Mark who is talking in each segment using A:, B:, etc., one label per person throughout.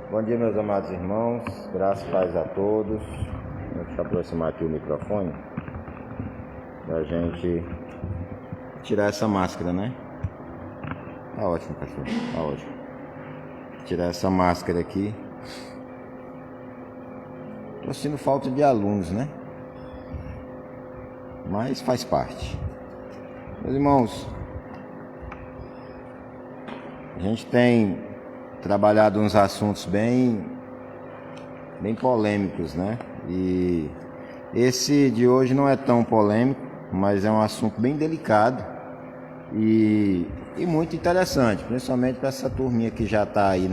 A: Bom dia, meus amados irmãos, graças e paz a todos. Deixa eu aproximar aqui o microfone pra gente tirar essa máscara, né? Tá ótimo, cachorro, tá ótimo. Tirar essa máscara aqui. Tô sentindo falta de alunos, né? Mas faz parte. Meus irmãos, a gente tem trabalhado uns assuntos bem polêmicos, né? E esse de hoje não é tão polêmico, mas é um assunto bem delicado e muito interessante, principalmente para essa turminha que já está aí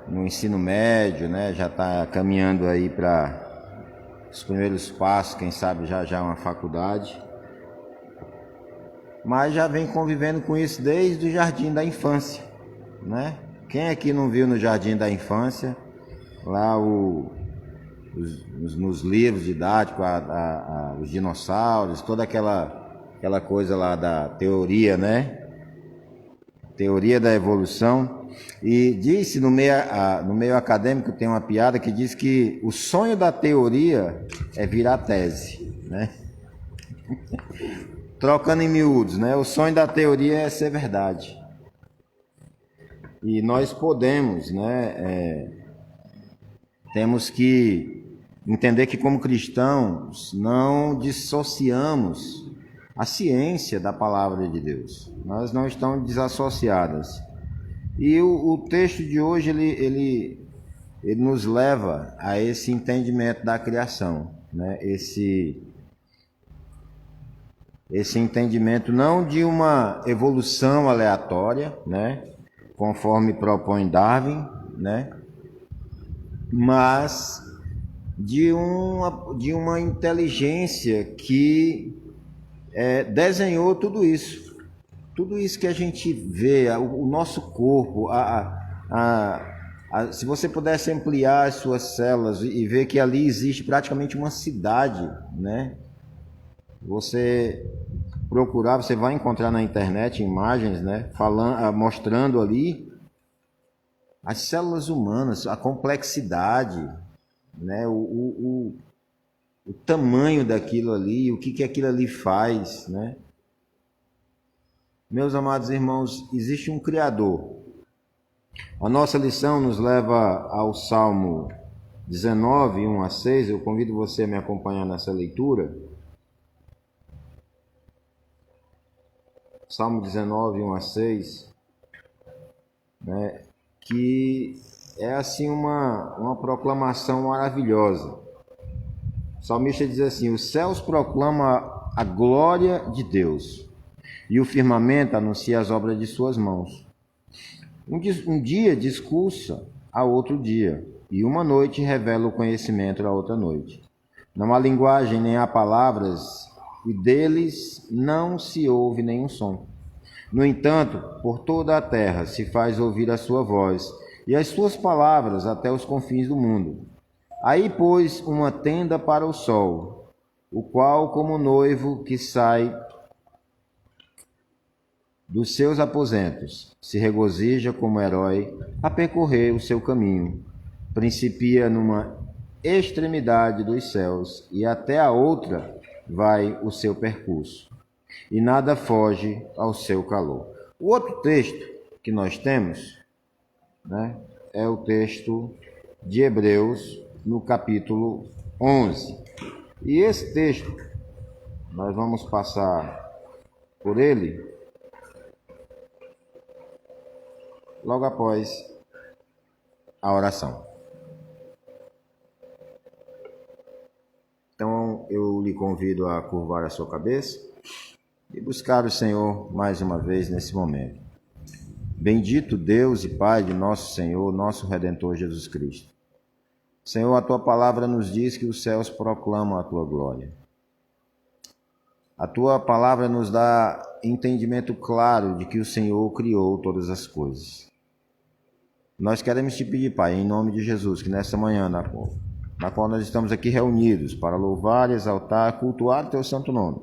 A: no ensino médio, né? Já está caminhando aí para os primeiros passos, quem sabe já uma faculdade. Mas já vem convivendo com isso desde o jardim da infância, né? Quem aqui não viu no jardim da infância, lá nos livros didáticos, os dinossauros, toda aquela coisa lá da teoria, né? Teoria da evolução. E disse no meio acadêmico, tem uma piada que diz que o sonho da teoria é virar tese, né? Trocando em miúdos, né? O sonho da teoria é ser verdade. E nós podemos, né? Temos que entender que, como cristãos, não dissociamos a ciência da palavra de Deus. Nós não estamos desassociadas. E o texto de hoje, ele nos leva a esse entendimento da criação, né? Esse entendimento não de uma evolução aleatória, né, conforme propõe Darwin, né, mas de uma inteligência que desenhou tudo isso que a gente vê, o nosso corpo, se você pudesse ampliar as suas células e ver que ali existe praticamente uma cidade, né? Você procurar, você vai encontrar na internet imagens, né, mostrando ali as células humanas, a complexidade, né, o tamanho daquilo ali, o que aquilo ali faz, né? Meus amados irmãos, existe um Criador. A nossa lição nos leva ao Salmo 19, 1 a 6. Eu convido você a me acompanhar nessa leitura. Salmo 19, 1 a 6, né, que é assim uma proclamação maravilhosa. O salmista diz assim: os céus proclamam a glória de Deus, e o firmamento anuncia as obras de suas mãos. Um dia discursa a outro dia, e uma noite revela o conhecimento da outra noite. Não há linguagem nem há palavras, e deles não se ouve nenhum som. No entanto, por toda a terra se faz ouvir a sua voz, e as suas palavras até os confins do mundo. Aí pôs uma tenda para o sol, o qual, como noivo que sai dos seus aposentos, se regozija como herói a percorrer o seu caminho. Principia numa extremidade dos céus, e até a outra vai o seu percurso, e nada foge ao seu calor. O outro texto que nós temos, né, é o texto de Hebreus, no capítulo 11. E esse texto, nós vamos passar por ele logo após a oração. Então, eu lhe convido a curvar a sua cabeça e buscar o Senhor mais uma vez nesse momento. Bendito Deus e Pai de nosso Senhor, nosso Redentor Jesus Cristo. Senhor, a Tua palavra nos diz que os céus proclamam a Tua glória. A Tua palavra nos dá entendimento claro de que o Senhor criou todas as coisas. Nós queremos te pedir, Pai, em nome de Jesus, que nessa manhã, na qual nós estamos aqui reunidos para louvar, exaltar, cultuar o Teu santo nome,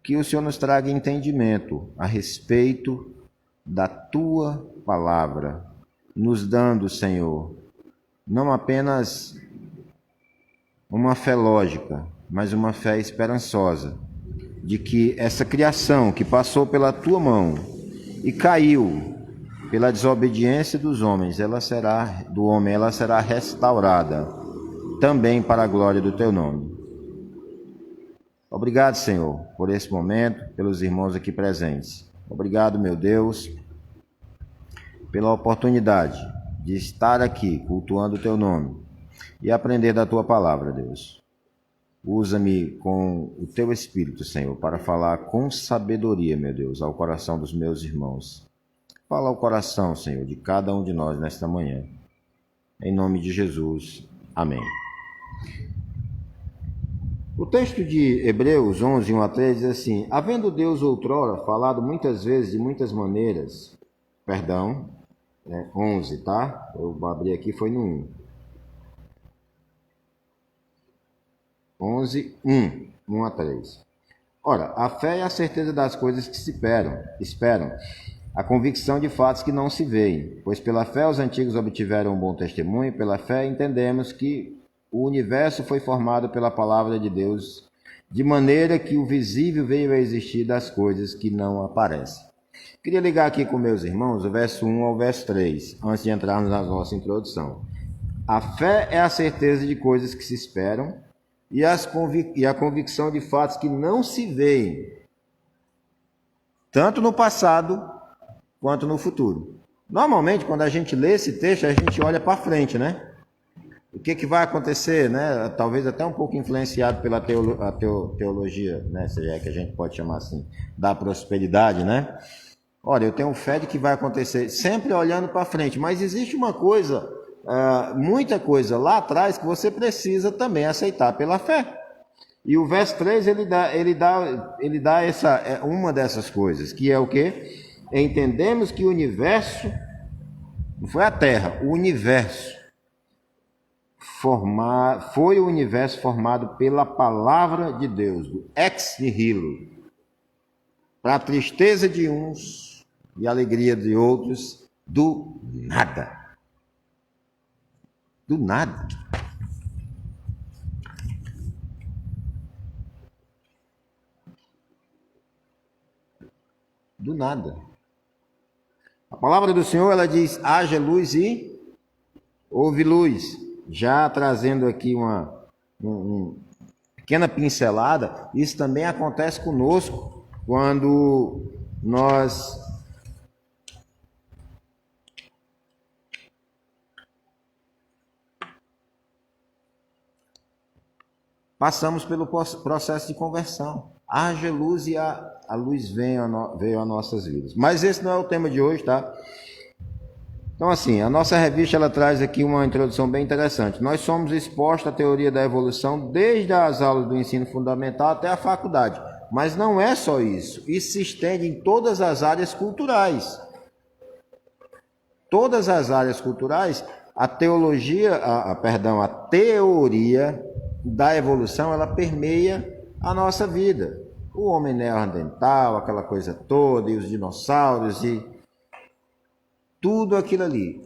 A: que o Senhor nos traga entendimento a respeito da tua palavra, nos dando, Senhor, não apenas uma fé lógica, mas uma fé esperançosa, de que essa criação que passou pela tua mão e caiu pela desobediência dos homens, ela será restaurada também para a glória do teu nome. Obrigado, Senhor, por esse momento, pelos irmãos aqui presentes. Obrigado, meu Deus, pela oportunidade de estar aqui cultuando o teu nome e aprender da tua palavra, Deus. Usa-me com o teu Espírito, Senhor, para falar com sabedoria, meu Deus, ao coração dos meus irmãos. Fala ao coração, Senhor, de cada um de nós nesta manhã. Em nome de Jesus. Amém. O texto de Hebreus 11, 1 a 3 diz assim: havendo Deus outrora falado muitas vezes, de muitas maneiras, 11, tá? Eu abri aqui, foi no 11, 1 a 3. Ora, a fé é a certeza das coisas que se esperam, a convicção de fatos que não se veem, pois pela fé os antigos obtiveram um bom testemunho, pela fé entendemos que o universo foi formado pela palavra de Deus, de maneira que o visível veio a existir das coisas que não aparecem. Queria ligar aqui com meus irmãos o verso 1 ao verso 3, antes de entrarmos na nossa introdução. A fé é a certeza de coisas que se esperam e a convicção de fatos que não se veem, tanto no passado quanto no futuro. Normalmente, quando a gente lê esse texto, a gente olha para frente, né? O que vai acontecer, né? Talvez até um pouco influenciado pela teologia, né? Seja é que a gente pode chamar assim, da prosperidade, né? Olha, eu tenho fé de que vai acontecer, sempre olhando para frente, mas existe uma coisa, muita coisa lá atrás que você precisa também aceitar pela fé. E o verso 3, ele dá uma dessas coisas, que é o quê? Entendemos que o universo, não foi a Terra, o universo, foi o universo formado pela palavra de Deus, do ex nihilo, para a tristeza de uns e a alegria de outros, do nada. Do nada. Do nada. A palavra do Senhor, ela diz, haja luz e houve luz. Já trazendo aqui uma pequena pincelada, isso também acontece conosco quando nós passamos pelo processo de conversão. Haja luz e a luz veio a nossas vidas. Mas esse não é o tema de hoje, tá? Então, assim, a nossa revista ela traz aqui uma introdução bem interessante. Nós somos expostos à teoria da evolução desde as aulas do ensino fundamental até a faculdade. Mas não é só isso. Isso se estende em todas as áreas culturais. Todas as áreas culturais, a teoria da evolução, ela permeia a nossa vida. O homem neandertal, aquela coisa toda, e os dinossauros, e tudo aquilo ali.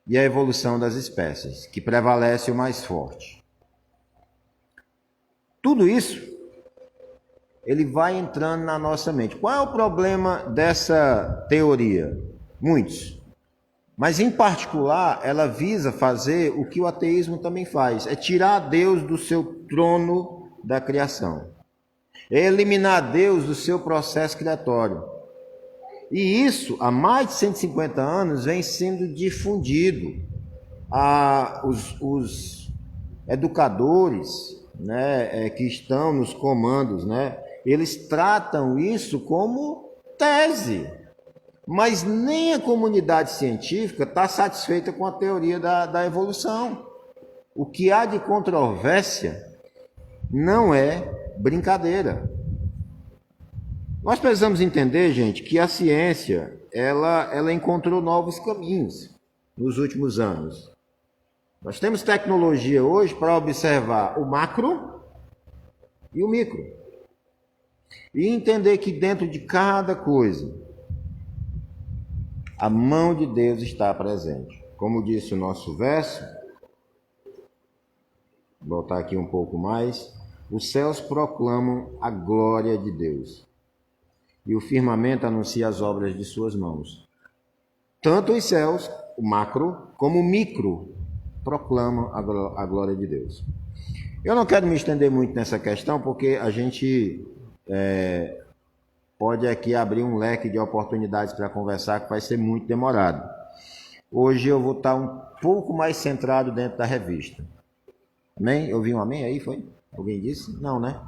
A: E a evolução das espécies, que prevalece o mais forte. Tudo isso, ele vai entrando na nossa mente. Qual é o problema dessa teoria? Muitos. Mas, em particular, ela visa fazer o que o ateísmo também faz. É tirar Deus do seu trono da criação. É eliminar Deus do seu processo criatório. E isso, há mais de 150 anos, vem sendo difundido. Os educadores, né, que estão nos comandos, né, eles tratam isso como tese. Mas nem a comunidade científica está satisfeita com a teoria da evolução. O que há de controvérsia não é brincadeira. Nós precisamos entender, gente, que a ciência ela encontrou novos caminhos nos últimos anos. Nós temos tecnologia hoje para observar o macro e o micro. E entender que dentro de cada coisa A mão de Deus está presente. Como disse o nosso verso, vou voltar aqui um pouco mais. Os céus proclamam a glória de Deus, e o firmamento anuncia as obras de suas mãos. Tanto os céus, o macro, como o micro, proclamam a glória de Deus. Eu não quero me estender muito nessa questão, porque a gente pode aqui abrir um leque de oportunidades para conversar que vai ser muito demorado. Hoje eu vou estar um pouco mais centrado dentro da revista. Amém? Eu vi um amém aí, foi? Alguém disse? Não, né?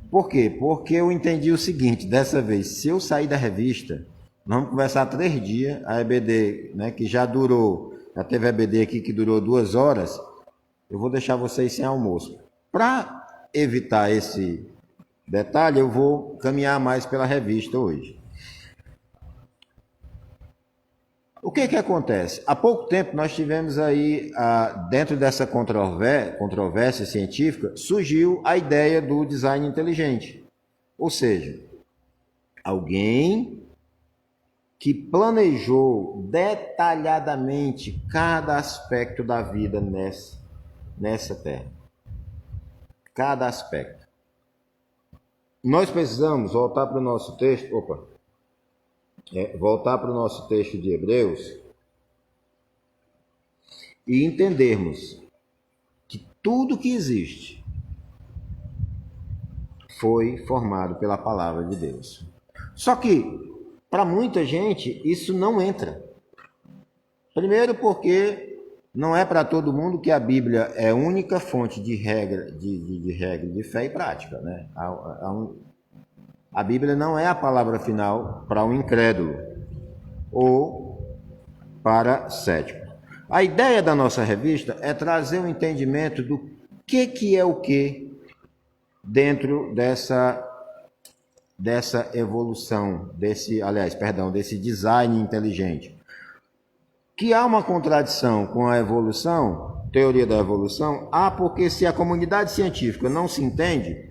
A: Por quê? Porque eu entendi o seguinte, dessa vez, se eu sair da revista, nós vamos conversar 3 dias, a EBD, né, que já teve a EBD aqui que durou 2 horas, eu vou deixar vocês sem almoço. Para evitar esse detalhe, eu vou caminhar mais pela revista hoje. O que acontece? Há pouco tempo nós tivemos aí, dentro dessa controvérsia científica, surgiu a ideia do design inteligente. Ou seja, alguém que planejou detalhadamente cada aspecto da vida nessa Terra. Cada aspecto. Nós precisamos voltar para o nosso texto, voltar para o nosso texto de Hebreus e entendermos que tudo que existe foi formado pela palavra de Deus. Só que, para muita gente, isso não entra. Primeiro porque não é para todo mundo que a Bíblia é a única fonte de regra de fé e prática, né? A Bíblia não é a palavra final para um incrédulo ou para cético. A ideia da nossa revista é trazer um entendimento do que é o que dentro dessa evolução, desse design inteligente. Que há uma contradição com a evolução, teoria da evolução, porque se a comunidade científica não se entende,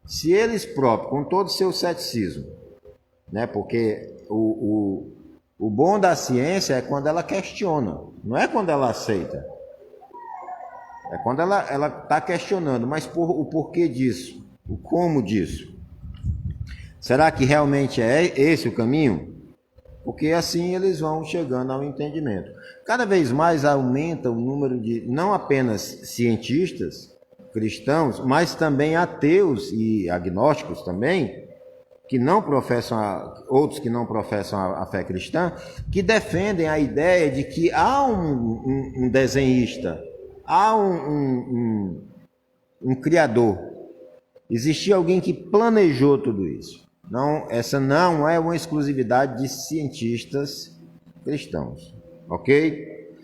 A: se eles próprios, com todo o seu ceticismo, né, porque o bom da ciência é quando ela questiona, não é quando ela aceita. É quando ela está questionando, mas o porquê disso, o como disso. Será que realmente é esse o caminho? Porque assim eles vão chegando ao entendimento. Cada vez mais aumenta o número de, não apenas cientistas cristãos, mas também ateus e agnósticos também, que não professam outros que não professam a fé cristã, que defendem a ideia de que há um desenhista, há um criador, existia alguém que planejou tudo isso. Não, essa não é uma exclusividade de cientistas cristãos, ok?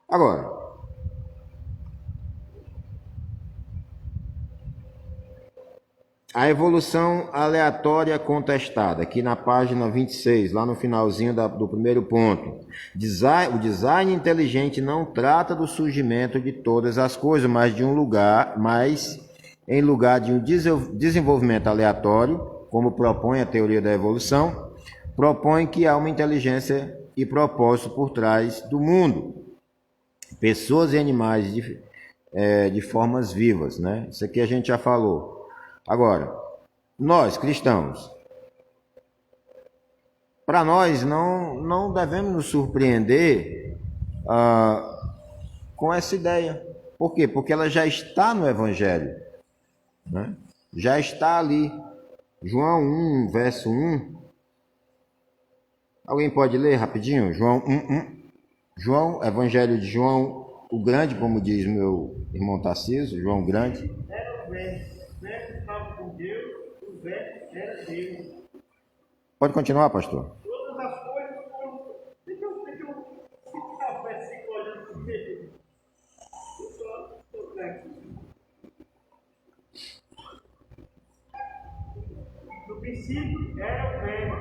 A: Agora, a evolução aleatória contestada, aqui na página 26, lá no finalzinho do primeiro ponto. O design inteligente não trata do surgimento de todas as coisas, mas em lugar de um desenvolvimento aleatório, como propõe a teoria da evolução, propõe que há uma inteligência e propósito por trás do mundo. Pessoas e animais de formas vivas, né? Isso aqui a gente já falou. Agora, nós cristãos, para nós não devemos nos surpreender com essa ideia. Por quê? Porque ela já está no Evangelho, né? Já está ali. João 1, verso 1. Alguém pode ler rapidinho? João 1. João, Evangelho de João, o grande, como diz meu irmão Tarcísio, João grande.
B: Era o verbo estava com Deus, o verbo era Deus.
A: Pode continuar, pastor.
B: Todas as coisas foram. Deixa eu ficar o versículo olhando para ele. No princípio era o verbo,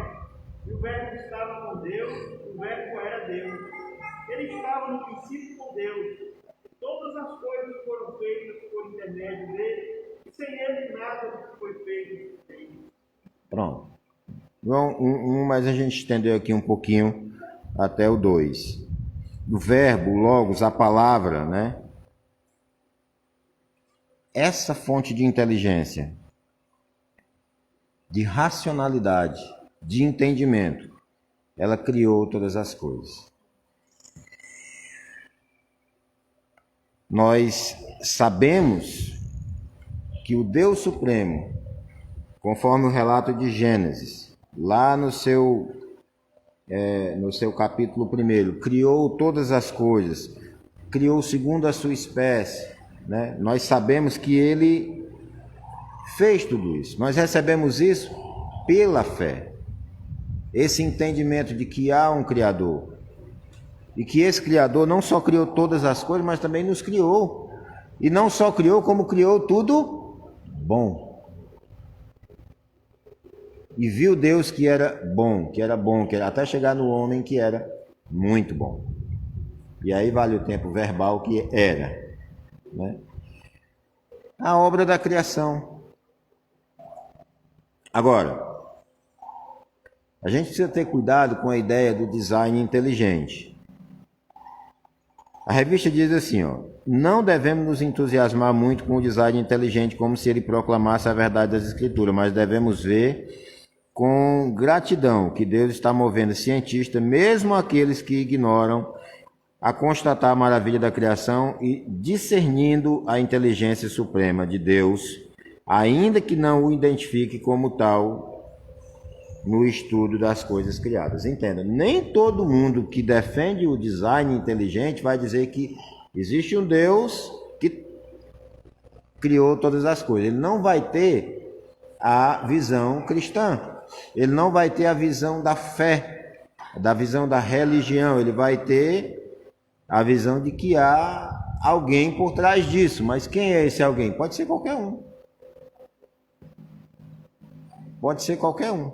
B: e o verbo estava com Deus, o verbo era Deus. Ele estava no princípio com Deus. Todas as coisas foram feitas por intermédio dele, e sem ele nada foi feito.
A: Pronto. João 1, mas a gente estendeu aqui um pouquinho até o 2. O verbo, o logos, a palavra, né? Essa fonte de inteligência, de racionalidade, de entendimento, ela criou todas as coisas. Nós sabemos que o Deus Supremo, conforme o relato de Gênesis, lá no seu capítulo 1, criou todas as coisas, criou segundo a sua espécie, né? Nós sabemos que ele fez tudo isso. Nós recebemos isso pela fé. Esse entendimento de que há um Criador. E que esse Criador não só criou todas as coisas, mas também nos criou. E não só criou, como criou tudo bom. E viu Deus que era bom, até chegar no homem que era muito bom. E aí vale o tempo verbal que era, né? A obra da criação. Agora, a gente precisa ter cuidado com a ideia do design inteligente. A revista diz assim, não devemos nos entusiasmar muito com o design inteligente como se ele proclamasse a verdade das Escrituras, mas devemos ver com gratidão que Deus está movendo cientistas, mesmo aqueles que ignoram, a constatar a maravilha da criação e discernindo a inteligência suprema de Deus, ainda que não o identifique como tal no estudo das coisas criadas. Entenda, nem todo mundo que defende o design inteligente vai dizer que existe um Deus que criou todas as coisas. Ele não vai ter a visão cristã, ele não vai ter a visão da fé, da visão da religião, ele vai ter a visão de que há alguém por trás disso. Mas quem é esse alguém? Pode ser qualquer um. Pode ser qualquer um.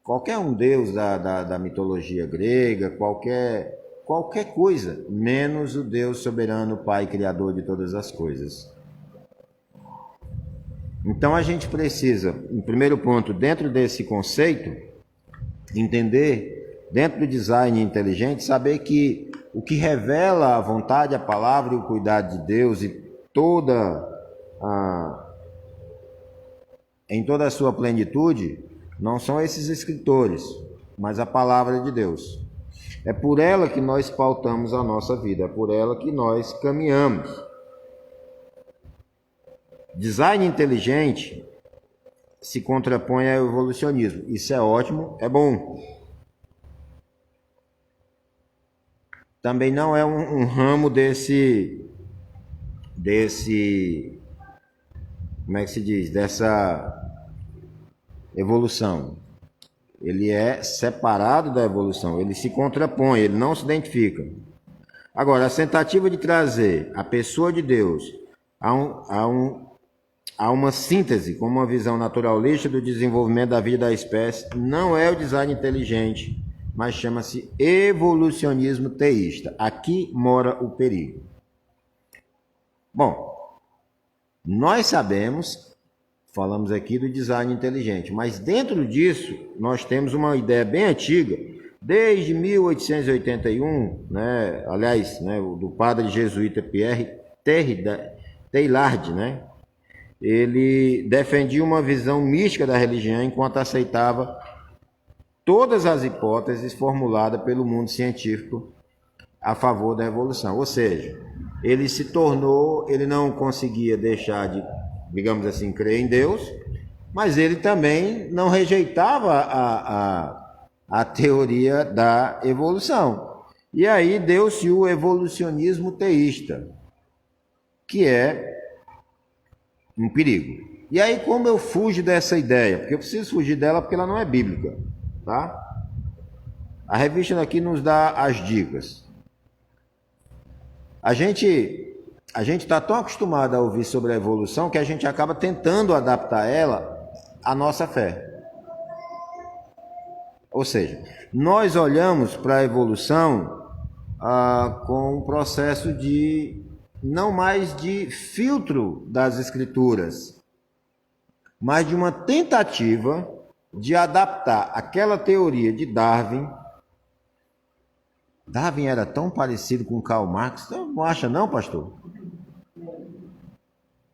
A: Qualquer um deus da mitologia grega, qualquer coisa, menos o Deus soberano, Pai, Criador de todas as coisas. Então a gente precisa, em primeiro ponto, dentro desse conceito, entender, dentro do design inteligente, saber que o que revela a vontade, a palavra e o cuidado de Deus em toda a sua plenitude, não são esses escritores, mas a palavra de Deus. É por ela que nós pautamos a nossa vida, é por ela que nós caminhamos. Design inteligente se contrapõe ao evolucionismo. Isso é ótimo, é bom. Também não é um ramo desse, como é que se diz, dessa evolução. Ele é separado da evolução, ele se contrapõe, ele não se identifica. Agora, a tentativa de trazer a pessoa de Deus a uma síntese com uma visão naturalista do desenvolvimento da vida da espécie não é o design inteligente, mas chama-se evolucionismo teísta. Aqui mora o perigo. Bom, nós sabemos, falamos aqui do design inteligente, mas dentro disso nós temos uma ideia bem antiga, desde 1881, né, aliás, né, do padre jesuíta Pierre Teilhard, né, ele defendia uma visão mística da religião enquanto aceitava todas as hipóteses formuladas pelo mundo científico a favor da evolução. Ou seja, ele não conseguia deixar de, digamos assim, crer em Deus, mas ele também não rejeitava a teoria da evolução. E aí deu-se o evolucionismo teísta, que é um perigo. E aí como eu fujo dessa ideia? Porque eu preciso fugir dela porque ela não é bíblica, tá? A revista aqui nos dá as dicas. A gente está tão acostumado a ouvir sobre a evolução que a gente acaba tentando adaptar ela à nossa fé. Ou seja, nós olhamos para a evolução com um processo de, não mais de filtro das escrituras, mas de uma tentativa de adaptar aquela teoria de Darwin. Darwin era tão parecido com Karl Marx, não acha não, pastor?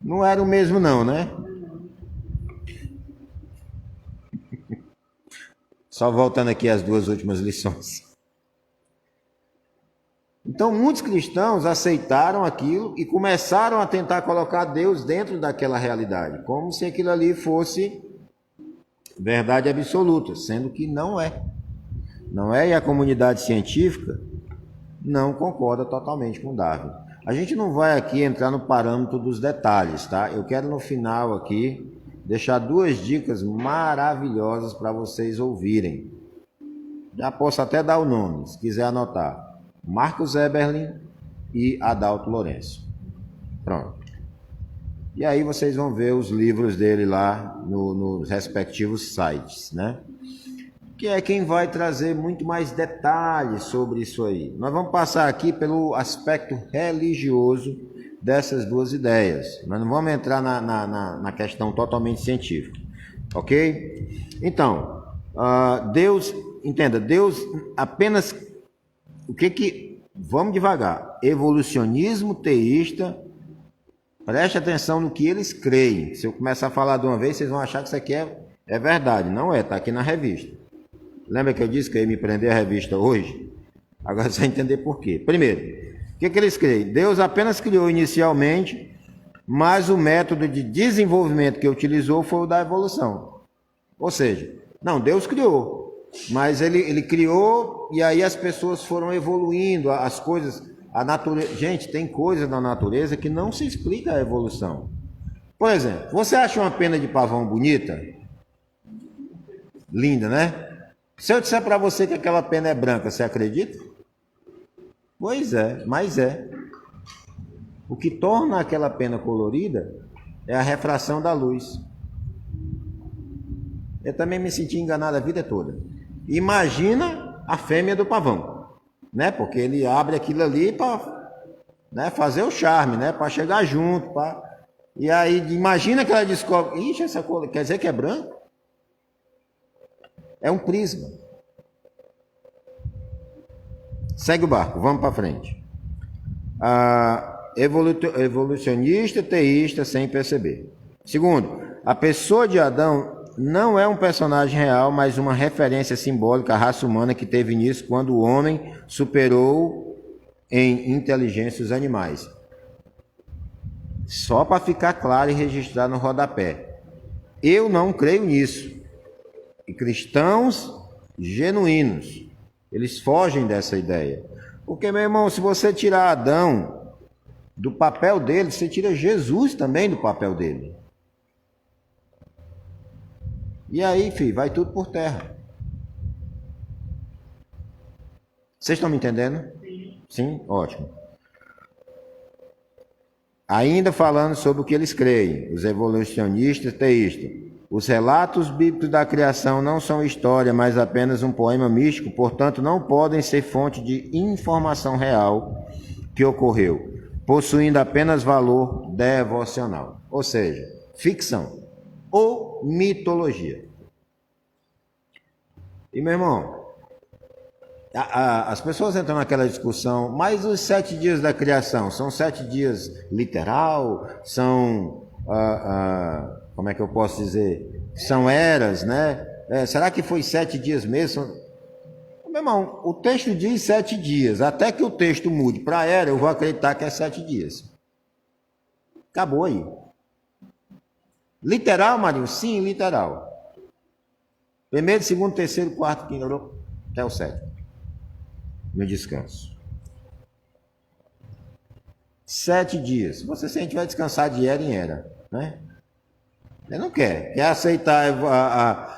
A: Não era o mesmo não, né? Só voltando aqui às duas últimas lições. Então, muitos cristãos aceitaram aquilo e começaram a tentar colocar Deus dentro daquela realidade, como se aquilo ali fosse verdade absoluta, sendo que não é. Não é, e a comunidade científica não concorda totalmente com Darwin. A gente não vai aqui entrar no parâmetro dos detalhes, tá? Eu quero no final aqui deixar duas dicas maravilhosas para vocês ouvirem. Já posso até dar o nome, se quiser anotar. Marcos Eberlin e Adalto Lourenço. Pronto. E aí vocês vão ver os livros dele lá nos respectivos sites, né? Que é quem vai trazer muito mais detalhes sobre isso aí. Nós vamos passar aqui pelo aspecto religioso dessas duas ideias. Nós não vamos entrar na questão totalmente científica, ok? Então, Deus, entenda, Deus apenas... Vamos devagar. Evolucionismo teísta, preste atenção no que eles creem. Se eu começar a falar de uma vez, vocês vão achar que isso aqui é verdade. Não é, está aqui na revista. Lembra que eu disse que eu ia me prender a revista hoje? Agora você vai entender por quê. Primeiro, o que eles creem? Deus apenas criou inicialmente, mas o método de desenvolvimento que utilizou foi o da evolução. Ou seja, não, Deus criou, mas ele criou e aí as pessoas foram evoluindo, as coisas, a natureza... Gente, tem coisas na natureza que não se explica a evolução. Por exemplo, você acha uma pena de pavão bonita? Linda, né? Se eu disser para você que aquela pena é branca, você acredita? Pois é, mas é. O que torna aquela pena colorida é a refração da luz. Eu também me senti enganado a vida toda. Imagina a fêmea do pavão, né? Porque ele abre aquilo ali para, né, fazer o charme, né? Para chegar junto, e aí imagina que ela descobre, ixi, essa cor quer dizer que é branco? É um prisma. Segue o barco, vamos para frente. Evolucionista, teísta, sem perceber. Segundo, a pessoa de Adão não é um personagem real, mas uma referência simbólica à raça humana que teve início quando o homem superou em inteligência os animais. Só para ficar claro e registrar no rodapé. Eu não creio nisso. E cristãos genuínos, eles fogem dessa ideia. Porque, meu irmão, se você tirar Adão do papel dele, você tira Jesus também do papel dele. E aí, filho, vai tudo por terra. Vocês estão me entendendo? Sim. Sim? Ótimo. Ainda falando sobre o que eles creem, os evolucionistas teístas. Os relatos bíblicos da criação não são história, mas apenas um poema místico, portanto não podem ser fonte de informação real que ocorreu, possuindo apenas valor devocional. Ou seja, ficção ou mitologia. E, meu irmão, as pessoas entram naquela discussão, mas os 7 dias da criação, são 7 dias literal? São, como é que eu posso dizer? São eras, né? Será que foi 7 dias mesmo? Meu irmão, o texto diz 7 dias. Até que o texto mude para era, eu vou acreditar que é 7 dias. Acabou aí. Literal, Marinho? Sim, literal. Primeiro, segundo, terceiro, quarto, quinto, até o 7º. No descanso. 7 dias. Você sente vai descansar de era em era, né? Ele não quer. Quer aceitar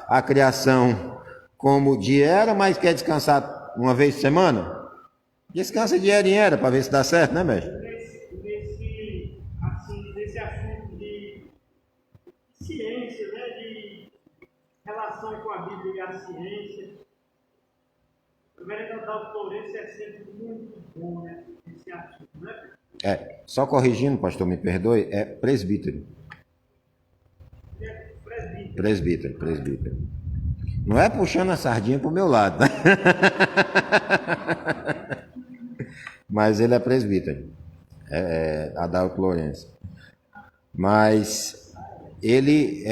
A: a criação como de era, mas quer descansar uma vez por semana? Descansa de era em era para ver se dá certo, né, mestre?
B: Nesse assunto de ciência, né, de relação com a Bíblia e a ciência, o vereador Adalto Lourenço é sempre muito bom, né, nesse assunto, né?
A: Só corrigindo, pastor, me perdoe, é presbítero. Presbítero. Não é puxando a sardinha pro meu lado, né? Mas ele é presbítero, Adalto Lourenço. Mas ele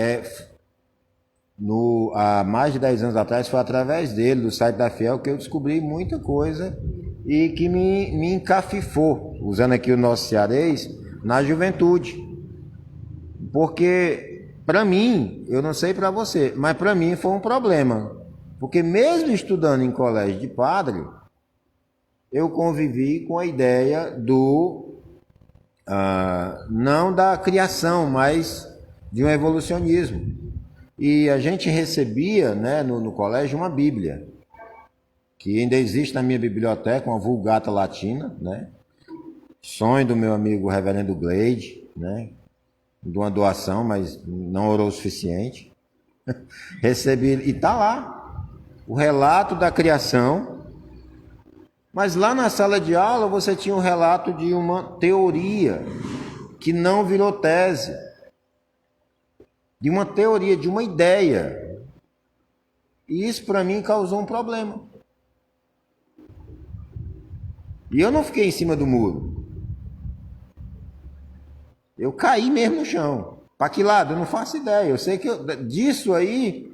A: há mais de 10 anos atrás, foi através dele, do site da Fiel, que eu descobri muita coisa e que me encafifou, usando aqui o nosso cearês, na juventude. Porque, para mim, eu não sei para você, mas para mim foi um problema. Porque mesmo estudando em colégio de padre, eu convivi com a ideia não da criação, mas de um evolucionismo. E a gente recebia, né, no colégio uma Bíblia, que ainda existe na minha biblioteca, uma Vulgata Latina, né? Sonho do meu amigo Reverendo Gleide, né? De uma doação, mas não orou o suficiente. Recebi, e está lá, o relato da criação. Mas lá na sala de aula você tinha um relato de uma teoria que não virou tese. De uma teoria, de uma ideia. E isso para mim causou um problema. E eu não fiquei em cima do muro. Eu caí mesmo no chão. Para que lado? Eu não faço ideia. Eu sei que disso aí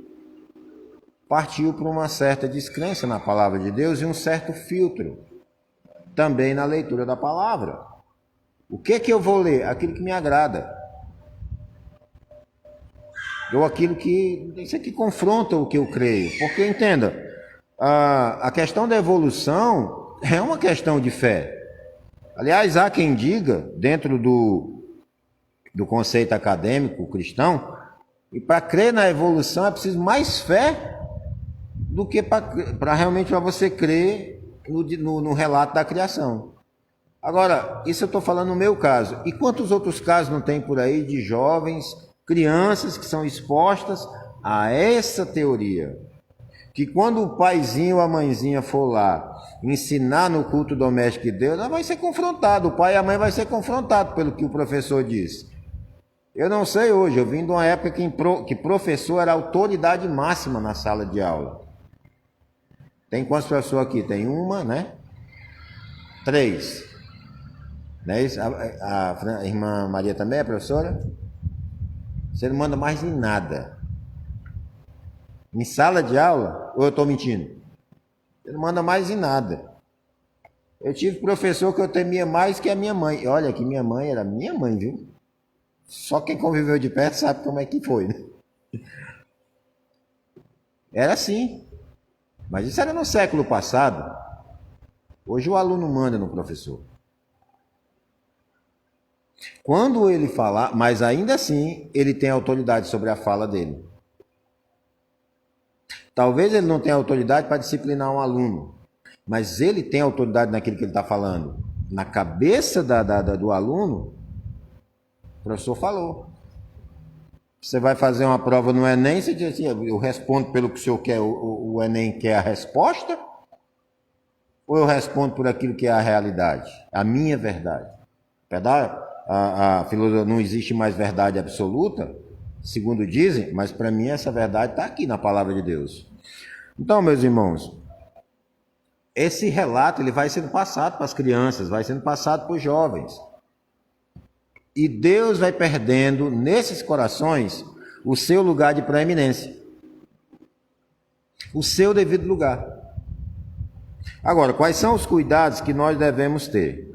A: partiu para uma certa descrença na palavra de Deus e um certo filtro também na leitura da palavra. O que eu vou ler? Aquilo que me agrada. Ou aquilo que confronta o que eu creio. Porque, entenda, a questão da evolução é uma questão de fé. Aliás, há quem diga, dentro do conceito acadêmico cristão, e para crer na evolução é preciso mais fé do que para realmente para você crer no relato da criação. Agora, isso eu estou falando no meu caso. E quantos outros casos não tem por aí de jovens, crianças que são expostas a essa teoria? Que quando o paizinho ou a mãezinha for lá ensinar no culto doméstico de Deus, ela vai ser confrontado, o pai e a mãe vai ser confrontado pelo que o professor diz. Eu não sei hoje, eu vim de uma época que professor era autoridade máxima na sala de aula. Tem quantas pessoas aqui? Tem uma, né? 3. Não é isso? A irmã Maria também é professora? Você não manda mais em nada. Em sala de aula, ou eu estou mentindo? Você não manda mais em nada. Eu tive professor que eu temia mais que a minha mãe. Olha que minha mãe era minha mãe, viu? Só quem conviveu de perto sabe como é que foi, né? Era assim. Mas isso era no século passado. Hoje o aluno manda no professor. Quando ele falar, mas ainda assim ele tem autoridade sobre a fala dele. Talvez ele não tenha autoridade para disciplinar um aluno, mas ele tem autoridade naquilo que ele está falando. Na cabeça do aluno, o professor falou. Você vai fazer uma prova no Enem, você diz assim, eu respondo pelo que o senhor quer, o Enem quer a resposta? Ou eu respondo por aquilo que é a realidade, a minha verdade? A filosofia não existe mais verdade absoluta, segundo dizem, mas para mim essa verdade está aqui na palavra de Deus. Então, meus irmãos, esse relato ele vai sendo passado para as crianças, vai sendo passado para os jovens. E Deus vai perdendo nesses corações o seu lugar de preeminência, o seu devido lugar. Agora, quais são os cuidados que nós devemos ter?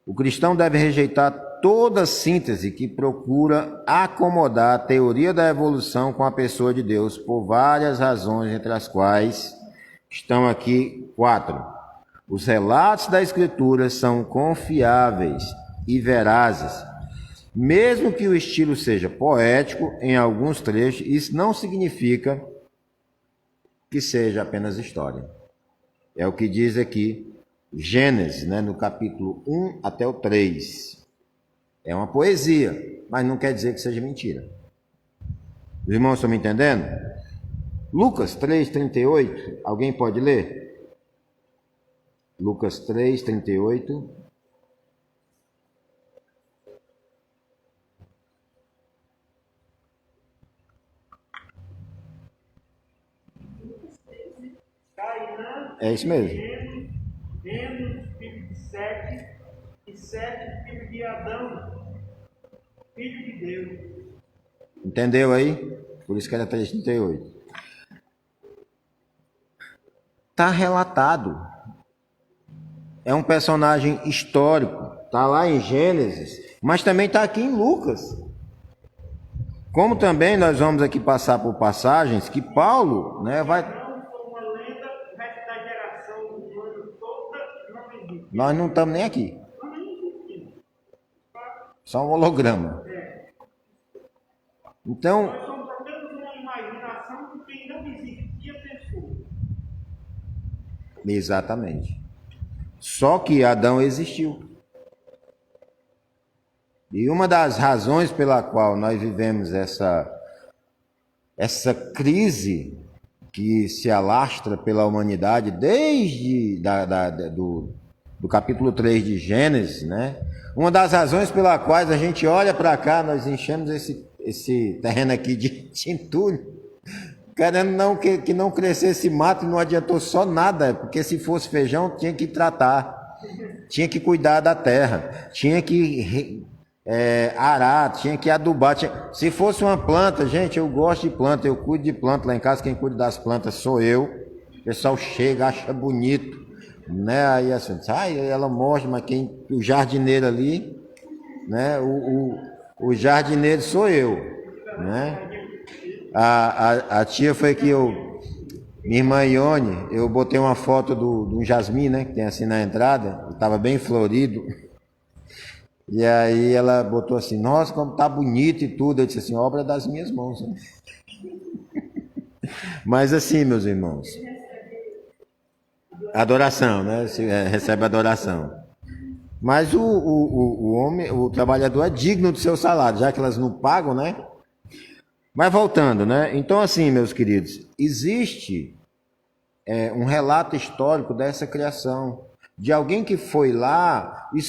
A: O cristão deve rejeitar toda síntese que procura acomodar a teoria da evolução com a pessoa de Deus, por várias razões, entre as quais estão aqui 4. Os relatos da Escritura são confiáveis e verazes. Mesmo que o estilo seja poético em alguns trechos, isso não significa que seja apenas história. É o que diz aqui Gênesis, né, no capítulo 1 até o 3. É uma poesia, mas não quer dizer que seja mentira. Os irmãos estão me entendendo? Lucas 3:38, alguém pode ler? Lucas 3:38.
B: Cainã,
A: É isso mesmo.
B: Enos, filho de Sete, e Sete, filho de Adão, filho de Deus.
A: Entendeu aí? Por isso que era 3:38. Está relatado. É um personagem histórico. Está lá em Gênesis, mas também está aqui em Lucas. Como também nós vamos aqui passar por passagens que Paulo, né, vai...
B: Não foi uma lenda, o resto da geração humana toda não existe.
A: Nós não estamos nem aqui.
B: Não existe.
A: Só um holograma. Então,
B: Nós somos apenas uma imaginação de quem não existia pensou.
A: exatamente. Só que Adão existiu. E uma das razões pela qual nós vivemos essa crise que se alastra pela humanidade desde do capítulo 3 de Gênesis, né? Uma das razões pela quais a gente olha para cá, nós enchemos esse terreno aqui de entulho, querendo que não crescesse mato e não adiantou só nada, porque se fosse feijão tinha que tratar, tinha que cuidar da terra, tinha que arar, tinha que adubar. Se fosse uma planta, gente, eu gosto de planta, eu cuido de planta lá em casa, quem cuida das plantas sou eu. O pessoal chega, acha bonito, né? Aí assim, ela mostra, mas o jardineiro ali, né? O jardineiro sou eu, né? A tia foi que minha irmã Ione, eu botei uma foto do jasmim, né? Que tem assim na entrada, estava bem florido. E aí ela botou assim, nossa, como tá bonito e tudo. Eu disse assim, obra das minhas mãos. Né? Mas assim, meus irmãos, adoração, né? Recebe adoração. Mas o homem, o trabalhador é digno do seu salário, já que elas não pagam, né? Mas voltando, né? Então assim, meus queridos, existe um relato histórico dessa criação. De alguém que foi lá e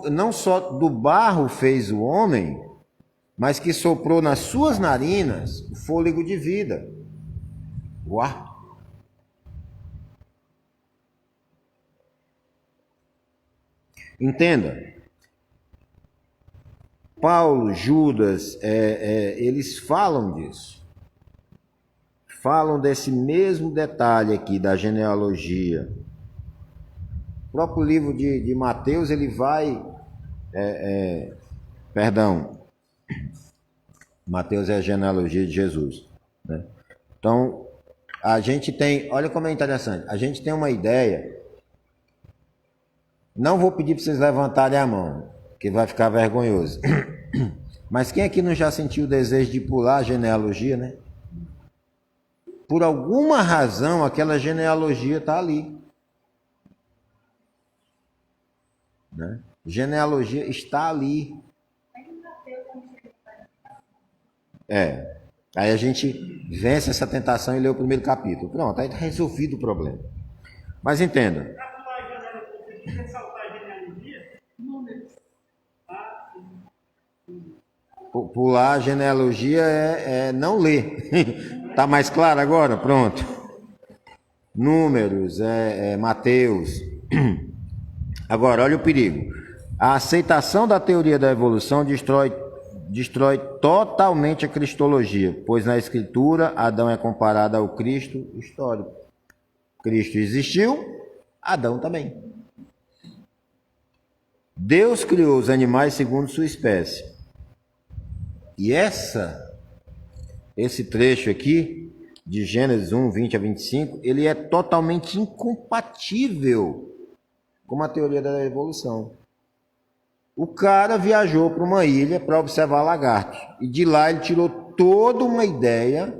A: não só do barro fez o homem, mas que soprou nas suas narinas o fôlego de vida, o ar. Entenda, Paulo, Judas, eles falam disso. Falam desse mesmo detalhe aqui da genealogia. O próprio livro de Mateus, ele vai... Mateus é a genealogia de Jesus. Né? Então, a gente tem... Olha como é interessante. A gente tem uma ideia... Não vou pedir para vocês levantarem a mão, que vai ficar vergonhoso. Mas quem aqui não já sentiu o desejo de pular a genealogia, né? Por alguma razão, aquela genealogia está ali. Né? Genealogia está ali. Aí a gente vence essa tentação e lê o primeiro capítulo. Pronto, aí está resolvido o problema. Mas entenda. Pular a genealogia é não ler. Está mais claro agora? Pronto. Números, Mateus. Agora, olha o perigo. A aceitação da teoria da evolução destrói totalmente a cristologia, pois na Escritura Adão é comparado ao Cristo histórico. Cristo existiu, Adão também. Deus criou os animais segundo sua espécie. E esse trecho aqui, de Gênesis 1, 20 a 25, ele é totalmente incompatível com a teoria da evolução. O cara viajou para uma ilha para observar lagartos. E de lá ele tirou toda uma ideia.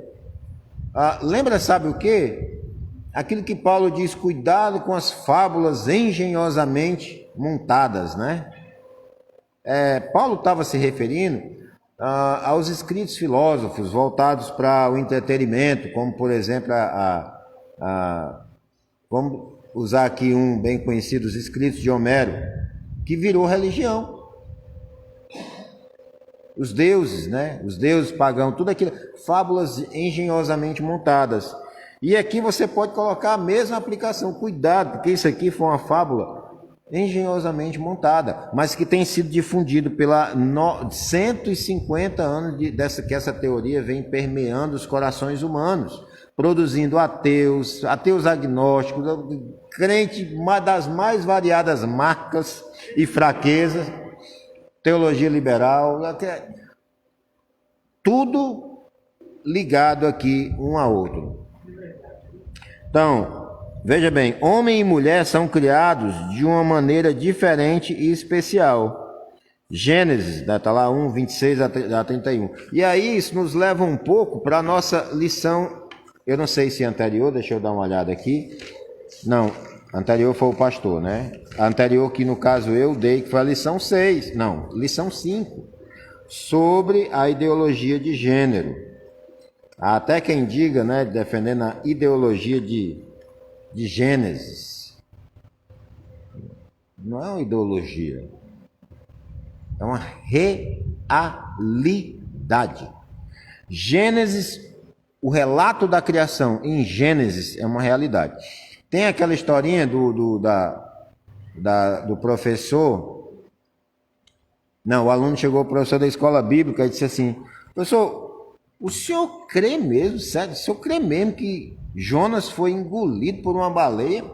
A: Lembra, sabe o quê? Aquilo que Paulo diz, cuidado com as fábulas engenhosamente montadas, né? Paulo estava se referindo aos escritos filósofos voltados para o entretenimento, como, por exemplo, vamos usar aqui um bem conhecido, os escritos de Homero, que virou religião. Os deuses, né? Os deuses pagãos, tudo aquilo, fábulas engenhosamente montadas. E aqui você pode colocar a mesma aplicação. Cuidado, porque isso aqui foi uma fábula engenhosamente montada, mas que tem sido difundido pela 150 anos que essa teoria vem permeando os corações humanos, produzindo ateus agnósticos, crente das mais variadas marcas e fraquezas, teologia liberal, tudo ligado aqui um ao outro. Então, veja bem, homem e mulher são criados de uma maneira diferente e especial. Gênesis, está lá 1, 26 a 31. E aí isso nos leva um pouco para a nossa lição, eu não sei se é anterior, deixa eu dar uma olhada aqui. Não, anterior foi o pastor, né? A anterior que no caso eu dei, que foi a lição 6, não, lição 5, sobre a ideologia de gênero. Há até quem diga, né, defendendo a ideologia de Gênesis. Não é uma ideologia, é uma realidade. Gênesis, o relato da criação em Gênesis é uma realidade. Tem aquela historinha do professor. Não, o aluno chegou ao professor da escola bíblica e disse assim: professor, o senhor crê mesmo, sério, o senhor crê mesmo que Jonas foi engolido por uma baleia?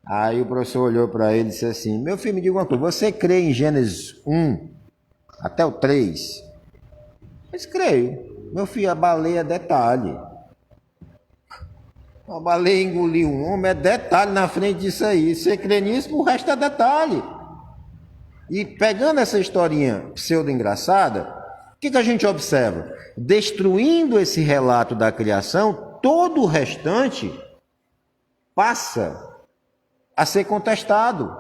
A: Aí o professor olhou para ele e disse assim: meu filho, me diga uma coisa, você crê em Gênesis 1 até o 3? Mas creio. Meu filho, a baleia é detalhe. A baleia engoliu um homem, é detalhe na frente disso aí. Você crê nisso, o resto é detalhe. E pegando essa historinha pseudo-engraçada, o que a gente observa? Destruindo esse relato da criação, todo o restante passa a ser contestado.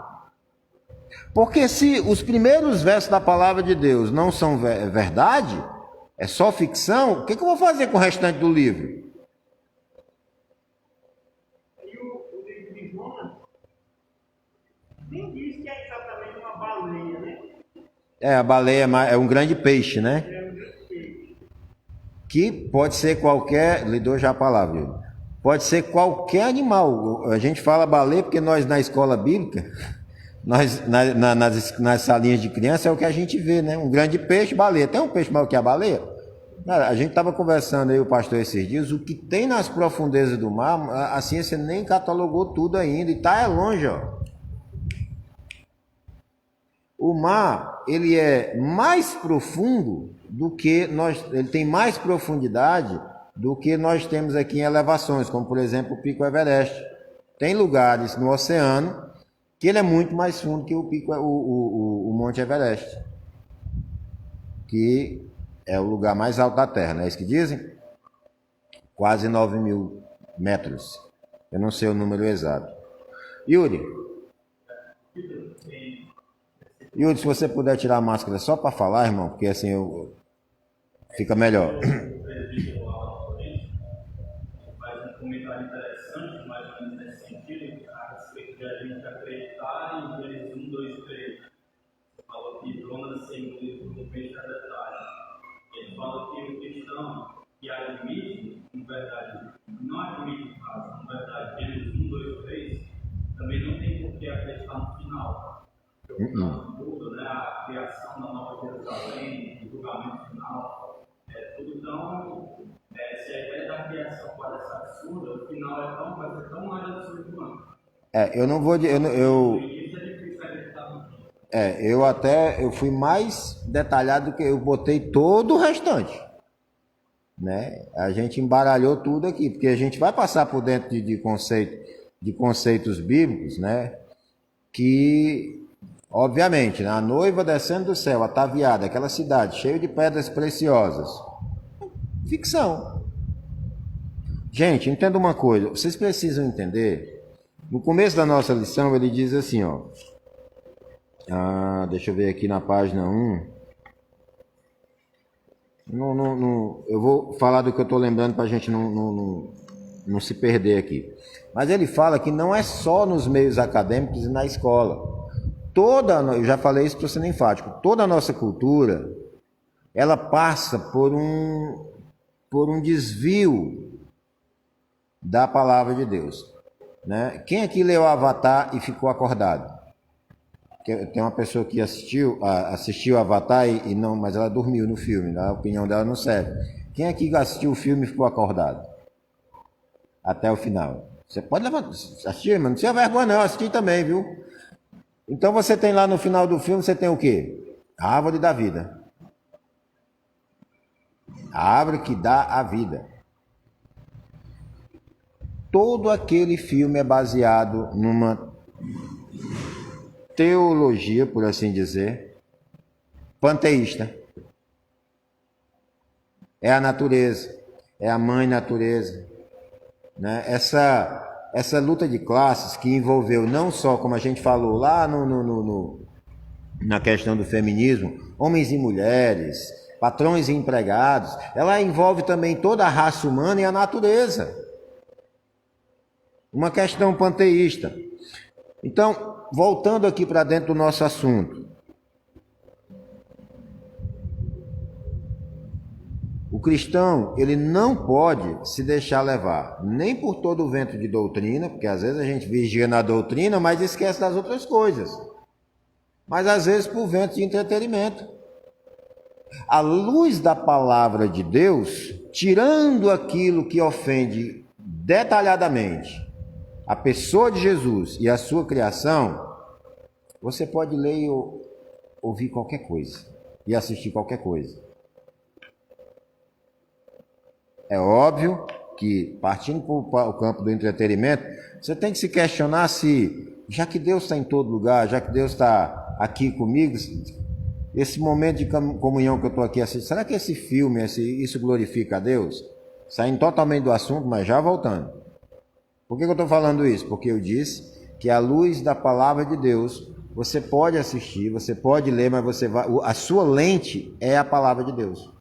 A: Porque se os primeiros versos da palavra de Deus não são verdade, é só ficção, o que eu vou fazer com o restante do livro?
B: E o livro de Jonas nem diz que é exatamente uma baleia, né?
A: A baleia é um grande peixe, né?
B: É um grande peixe.
A: Que pode ser qualquer, lhe dou já a palavra, viu? Pode ser qualquer animal. A gente fala baleia porque nós na escola bíblica, nós nas salinhas de criança é o que a gente vê, né? Um grande peixe, baleia. Tem um peixe maior que a baleia? Cara, a gente estava conversando aí, o pastor, esses dias, o que tem nas profundezas do mar, a ciência nem catalogou tudo ainda, e tá longe, ó. O mar, ele é mais profundo do que ele tem mais profundidade do que nós temos aqui em elevações, como por exemplo o Pico Everest. Tem lugares no oceano que ele é muito mais fundo que o Monte Everest, que é o lugar mais alto da Terra, não é isso que dizem? Quase 9.000 metros. Eu não sei o número exato. Yuri, se você puder tirar a máscara só para falar, irmão, porque assim fica melhor.
C: Faz um comentário interessante, mais ou menos nesse sentido, a respeito de a gente acreditar em Gênesis 1, 2, 3. Você falou que Jonas ser engolido por um peixe é detalhe. Ele fala que o cristão que admite, em verdade, não admite o caso, em verdade, Gênesis 1, 2, 3, também não tem por que acreditar no final. Porque o final de tudo, né, a criação da Nova Jerusalém, o julgamento final, tudo tão. Se a ideia da criação parece absurda, o final vai ser tão mais absurdo quanto.
A: Eu não vou. Eu fui mais detalhado do que eu botei todo o restante, né? A gente embaralhou tudo aqui, porque a gente vai passar por dentro de conceitos bíblicos, né? Que, obviamente, a noiva descendo do céu, ataviada, aquela cidade cheia de pedras preciosas, ficção. Gente, entenda uma coisa, vocês precisam entender. No começo da nossa lição ele diz assim, ó. Deixa eu ver aqui na página 1. Eu vou falar do que eu estou lembrando para a gente não se perder aqui. Mas ele fala que não é só nos meios acadêmicos e na escola. Eu já falei isso para você ser enfático, toda a nossa cultura, ela passa por por um desvio da palavra de Deus. Né? Quem aqui leu Avatar e ficou acordado? Tem uma pessoa que assistiu Avatar e não, mas ela dormiu no filme, a opinião dela não serve. Quem aqui assistiu o filme e ficou acordado? Até o final. Você pode assistir, mas não tinha vergonha não, assistir também, viu? Então você tem lá no final do filme, você tem o quê? A árvore da vida. A árvore que dá a vida. Todo aquele filme é baseado numa teologia, por assim dizer, panteísta. É a natureza, é a mãe natureza. Né? Essa luta de classes que envolveu não só, como a gente falou lá na questão do feminismo, homens e mulheres, patrões e empregados, ela envolve também toda a raça humana e a natureza. Uma questão panteísta. Então, voltando aqui para dentro do nosso assunto. O cristão, ele não pode se deixar levar, nem por todo o vento de doutrina, porque às vezes a gente vigia na doutrina, mas esquece das outras coisas. Mas às vezes por vento de entretenimento. À luz da palavra de Deus, tirando aquilo que ofende detalhadamente a pessoa de Jesus e a sua criação, você pode ler e ouvir qualquer coisa e assistir qualquer coisa. É óbvio que, partindo para o campo do entretenimento, você tem que se questionar se, já que Deus está em todo lugar, já que Deus está aqui comigo, esse momento de comunhão que eu estou aqui assistindo, será que esse filme, isso glorifica a Deus? Saindo totalmente do assunto, mas já voltando. Por que eu estou falando isso? Porque eu disse que à luz da palavra de Deus, você pode assistir, você pode ler, mas a sua lente é a palavra de Deus.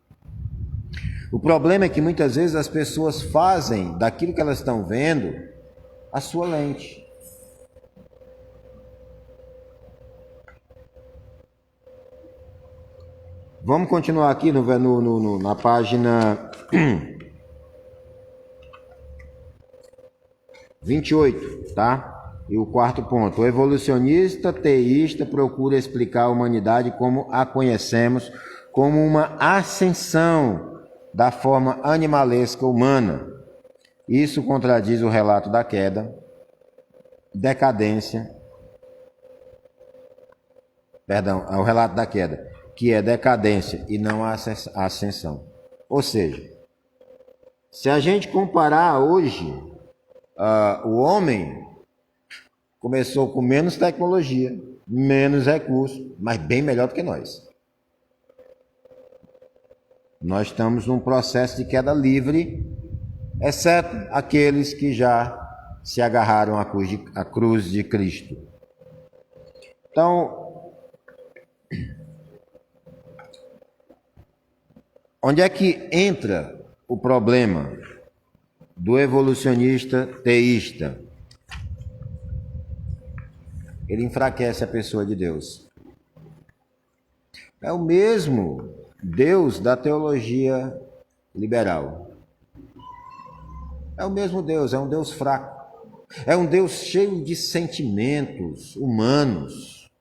A: O problema é que muitas vezes as pessoas fazem daquilo que elas estão vendo a sua lente. Vamos continuar aqui na página 28, tá? E o quarto ponto. O evolucionista teísta procura explicar a humanidade como a conhecemos, como uma ascensão da forma animalesca humana. Isso contradiz o relato da queda, o relato da queda, que é decadência e não a ascensão. Ou seja, se a gente comparar hoje, o homem começou com menos tecnologia, menos recursos, mas bem melhor do que nós. Nós estamos num processo de queda livre, exceto aqueles que já se agarraram à cruz de Cristo. Então, onde é que entra o problema do evolucionista teísta? Ele enfraquece a pessoa de Deus. É o mesmo Deus da teologia liberal. É o mesmo Deus, é um Deus fraco. É um Deus cheio de sentimentos humanos.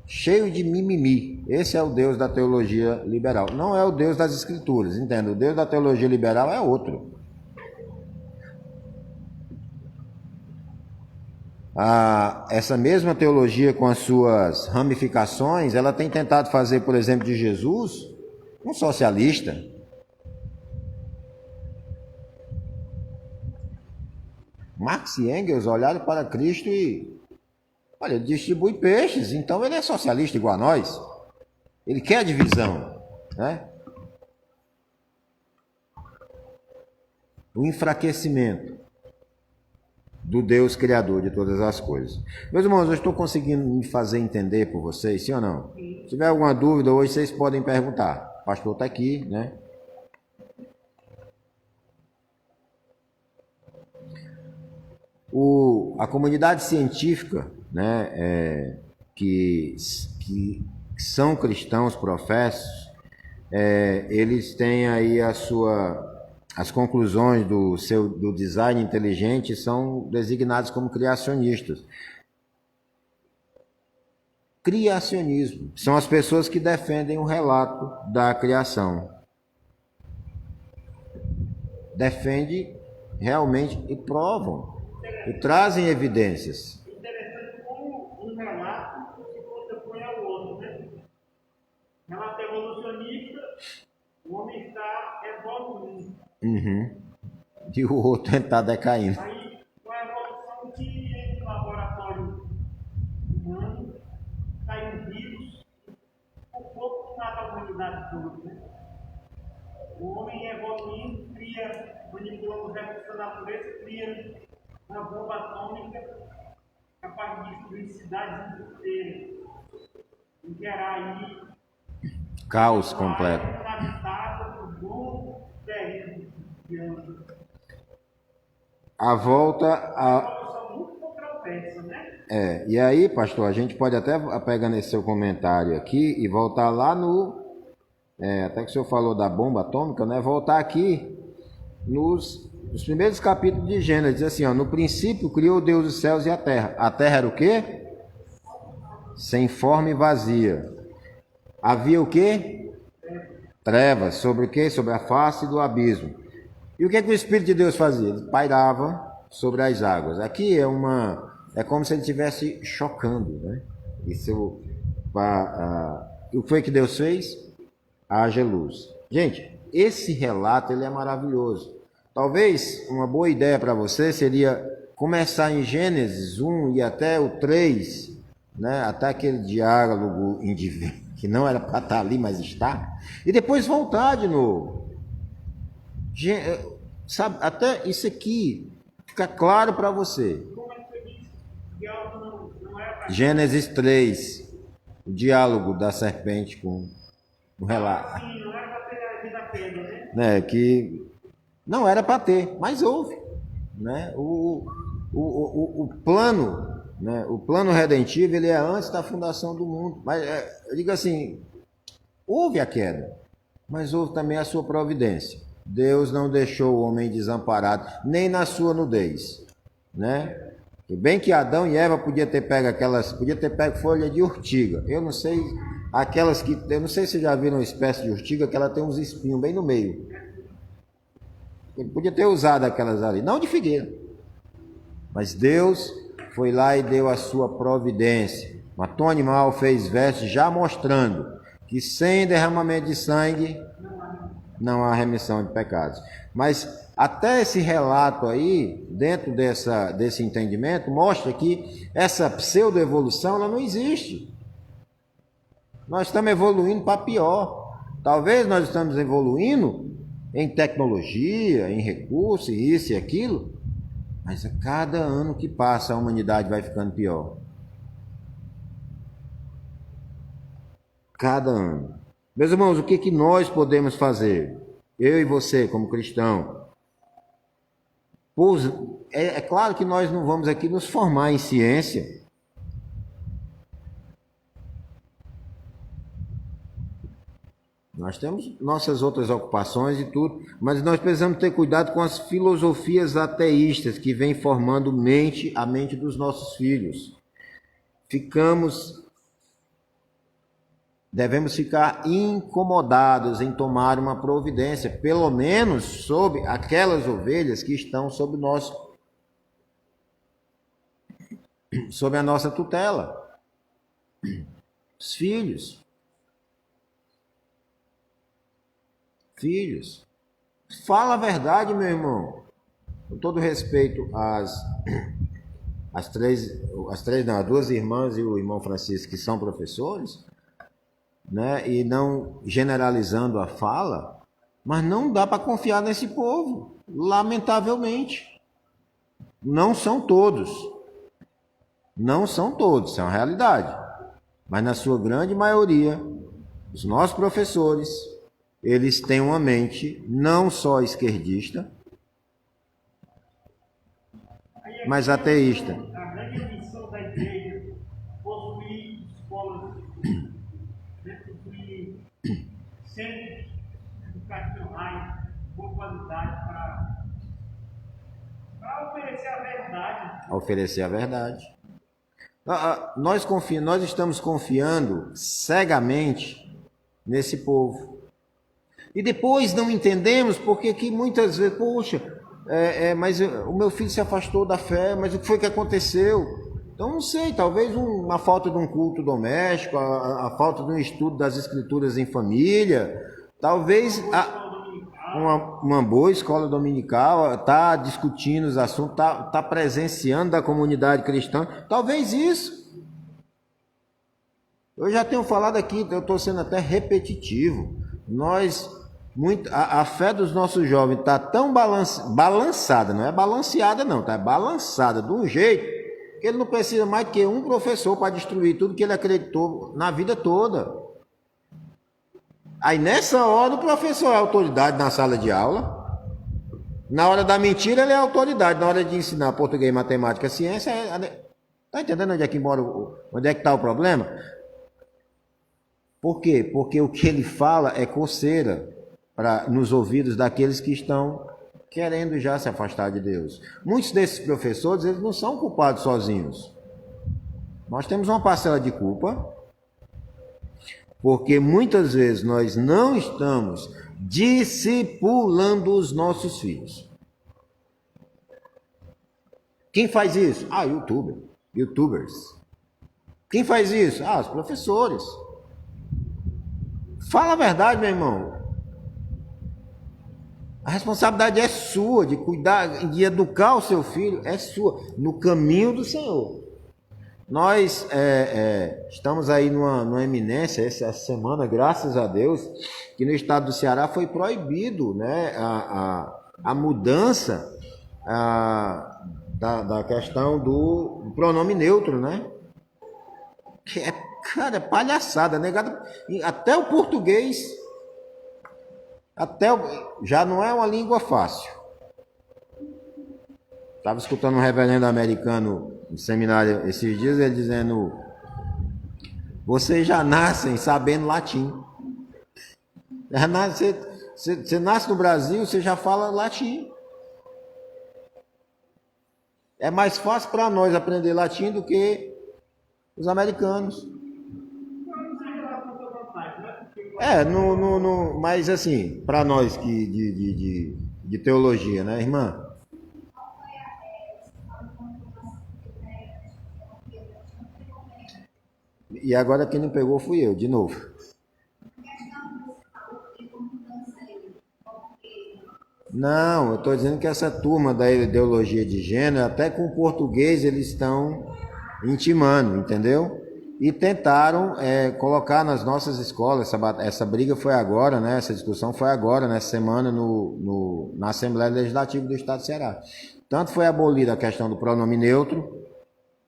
A: Cheio de mimimi. Esse é o Deus da teologia liberal. Não é o Deus das Escrituras, entenda? O Deus da teologia liberal é outro. Essa mesma teologia, com as suas ramificações, ela tem tentado fazer, por exemplo, de Jesus um socialista. Marx e Engels olharam para Cristo e, olha, ele distribui peixes, então ele é socialista igual a nós. Ele quer a divisão, né? O enfraquecimento do Deus Criador de todas as coisas. Meus irmãos, eu estou conseguindo me fazer entender por vocês, sim ou não? Se tiver alguma dúvida hoje, vocês podem perguntar. O pastor está aqui, né? A comunidade científica, né, que são cristãos professos, eles têm aí as conclusões do design inteligente são designados como criacionistas. Criacionismo são as pessoas que defendem o relato da criação. Defendem realmente e provam, e trazem evidências.
B: Interessante como um relato se contrapõe ao outro, né? Relato evolucionista, o homem está evoluindo.
A: E o outro está decaindo.
B: Aí, com a evolução que em um laboratório humano sai um vírus, o pouco que mata a humanidade toda, né? O homem evoluindo, manipulando os recursos da natureza, cria uma bomba atômica capaz de destruir cidades inteiras e gerar aí
A: Caos completo.
B: habitada por um terreno de anos.
A: A volta a...
B: São muito controversas, né?
A: E aí, pastor, a gente pode até pegar nesse seu comentário aqui e voltar lá até que o senhor falou da bomba atômica, né? Voltar aqui nos primeiros capítulos de Gênesis, diz assim, ó, no princípio criou Deus os céus e a terra. A terra era o quê? Sem forma e vazia. Havia o quê? Trevas. Sobre o quê? Sobre a face do abismo. E o que o Espírito de Deus fazia? Ele pairava sobre as águas. Aqui é como se ele estivesse chocando, né? Isso, o que foi que Deus fez? Haja luz. Gente, esse relato ele é maravilhoso. Talvez uma boa ideia para você seria começar em Gênesis 1 e até o 3, né? Até aquele diálogo indivíduo que não era para estar ali, mas está, e depois voltar de novo. Sabe, até isso aqui fica claro para você.
B: Como é que você disse? O diálogo não é para...
A: Gênesis 3, o diálogo da serpente com o relato.
B: Sim, não era para ter a vida pena, né?
A: Que não era para ter, mas houve. Né? O plano, né? O plano redentivo ele é antes da fundação do mundo. Mas eu digo assim, houve a queda, mas houve também a sua providência. Deus não deixou o homem desamparado, nem na sua nudez. Né? E bem que Adão e Eva podia ter pego folha de urtiga. Eu não sei se vocês já viram uma espécie de urtiga que ela tem uns espinhos bem no meio. Ele podia ter usado aquelas ali, não de figueira. Mas Deus foi lá e deu a sua providência. Matou um animal, fez vestes, já mostrando que sem derramamento de sangue não há remissão de pecados. Mas até esse relato aí, dentro desse entendimento, mostra que essa pseudo-evolução ela não existe. Nós estamos evoluindo para pior. Talvez nós estamos evoluindo em tecnologia, em recursos, isso e aquilo, mas a cada ano que passa a humanidade vai ficando pior. Cada ano. Meus irmãos, o que nós podemos fazer? Eu e você, como cristão. É claro que nós não vamos aqui nos formar em ciência. Nós temos nossas outras ocupações e tudo, mas nós precisamos ter cuidado com as filosofias ateístas que vêm formando a mente dos nossos filhos. Devemos ficar incomodados em tomar uma providência, pelo menos sobre aquelas ovelhas que estão sob a nossa tutela. Os filhos. Fala a verdade, meu irmão. Com todo respeito as duas irmãs e o irmão Francisco, que são professores, né? E não generalizando a fala, mas não dá para confiar nesse povo, lamentavelmente. Não são todos, isso é uma realidade. Mas na sua grande maioria, os nossos professores, eles têm uma mente não só esquerdista, mas ateísta.
B: A grande missão da igreja, possuir escolas, possuir centros verdade, para oferecer a verdade.
A: A oferecer a verdade. Nós estamos confiando cegamente nesse povo. E depois não entendemos porque que muitas vezes, poxa, mas o meu filho se afastou da fé, mas o que foi que aconteceu? Então não sei, talvez uma falta de um culto doméstico, a falta de um estudo das escrituras em família, talvez uma boa escola dominical, está discutindo os assuntos, está presenciando a comunidade cristã, talvez isso. Eu já tenho falado aqui, eu estou sendo até repetitivo. A fé dos nossos jovens está tão balançada, não é balanceada não, está balançada de um jeito que ele não precisa mais que um professor para destruir tudo que ele acreditou na vida toda. Aí nessa hora o professor é autoridade na sala de aula. Na hora da mentira ele é autoridade, na hora de ensinar português, matemática, ciência, tá entendendo onde é que está o problema? Por quê? Porque o que ele fala é coceira nos ouvidos daqueles que estão querendo já se afastar de Deus. Muitos desses professores, eles não são culpados sozinhos. Nós temos uma parcela de culpa, porque muitas vezes nós não estamos discipulando os nossos filhos. Quem faz isso? YouTubers. Quem faz isso? Os professores. Fala a verdade, meu irmão. A responsabilidade é sua, de cuidar, de educar o seu filho, é sua, no caminho do Senhor. Nós estamos aí numa eminência, essa semana, graças a Deus, que no estado do Ceará foi proibido, né, a mudança da questão do pronome neutro, né? Que cara, palhaçada, negado. Até o português, já não é uma língua fácil. Estava escutando um reverendo americano no seminário esses dias, ele dizendo: vocês já nascem sabendo latim. Você nasce no Brasil, você já fala latim. É mais fácil para nós aprender latim do que os americanos. Mas assim, para nós que de teologia, né, irmã? E agora quem não pegou fui eu, de novo. Não, eu estou dizendo que essa turma da ideologia de gênero, até com o português eles estão intimando, entendeu? E tentaram colocar nas nossas escolas, essa briga foi agora, né? Essa discussão foi agora, nessa semana, na Assembleia Legislativa do Estado do Ceará. Tanto foi abolida a questão do pronome neutro,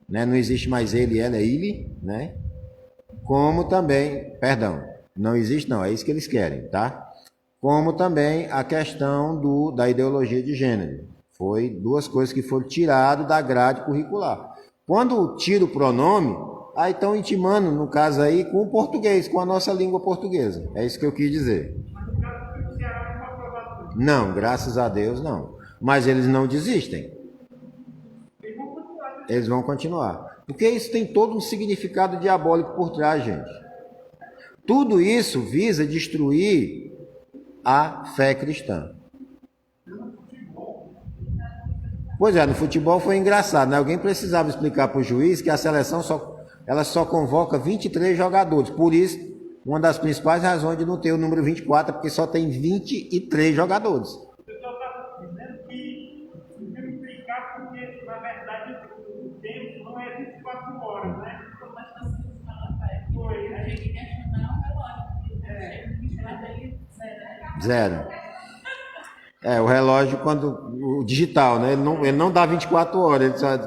A: né? Não existe mais ele, ela, é ele, né? Como também, não existe não, é isso que eles querem, tá? Como também a questão da ideologia de gênero. Foi duas coisas que foram tiradas da grade curricular. Quando tira o pronome, aí estão intimando, no caso aí, com o português, com a nossa língua portuguesa. É isso que eu quis dizer. Não, graças a Deus não. Mas eles não desistem. Eles vão continuar. Porque isso tem todo um significado diabólico por trás, gente. Tudo isso visa destruir a fé cristã. Pois é, no futebol foi engraçado, né? Alguém precisava explicar para o juiz que a seleção só convoca 23 jogadores. Por isso, uma das principais razões de não ter o número 24 é porque só tem 23 jogadores.
B: O pessoal está dizendo que não tem que explicar porque, na verdade, o tempo não é 24 horas, né? Foi, a gente questionar o relógio.
A: Zero. O relógio, o digital, né? Ele não dá 24 horas. Ele só,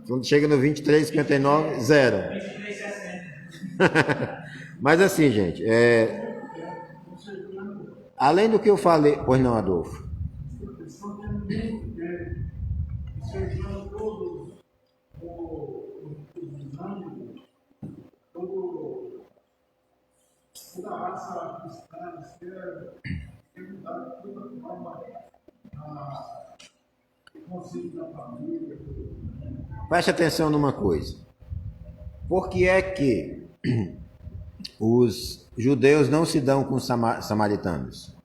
A: quando chega no 23:59, zero. Mas assim, gente, além do que eu falei... Pois não, Adolfo.
D: Toda a raça cristã, esquerda, tem mudado toda a forma
A: Preste atenção numa coisa. Por que é que os judeus não se dão com os samaritanos?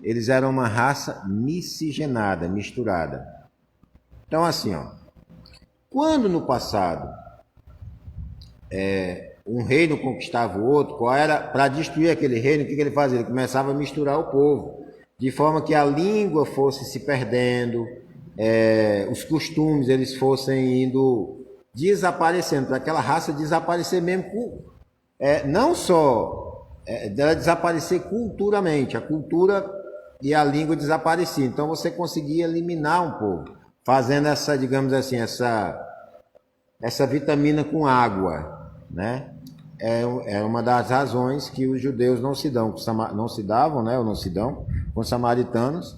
A: Eles eram uma raça miscigenada, misturada. Então, assim, ó, quando no passado um reino conquistava o outro, qual era para destruir aquele reino? O que ele fazia? Ele começava a misturar o povo, de forma que a língua fosse se perdendo, os costumes eles fossem indo desaparecendo, para aquela raça desaparecer mesmo, não só dela desaparecer culturalmente, a cultura e a língua desapareciam. Então você conseguia eliminar um povo, fazendo essa, digamos assim, essa vitamina com água, né? É uma das razões que os judeus não se davam, né? Ou não se dão com os samaritanos,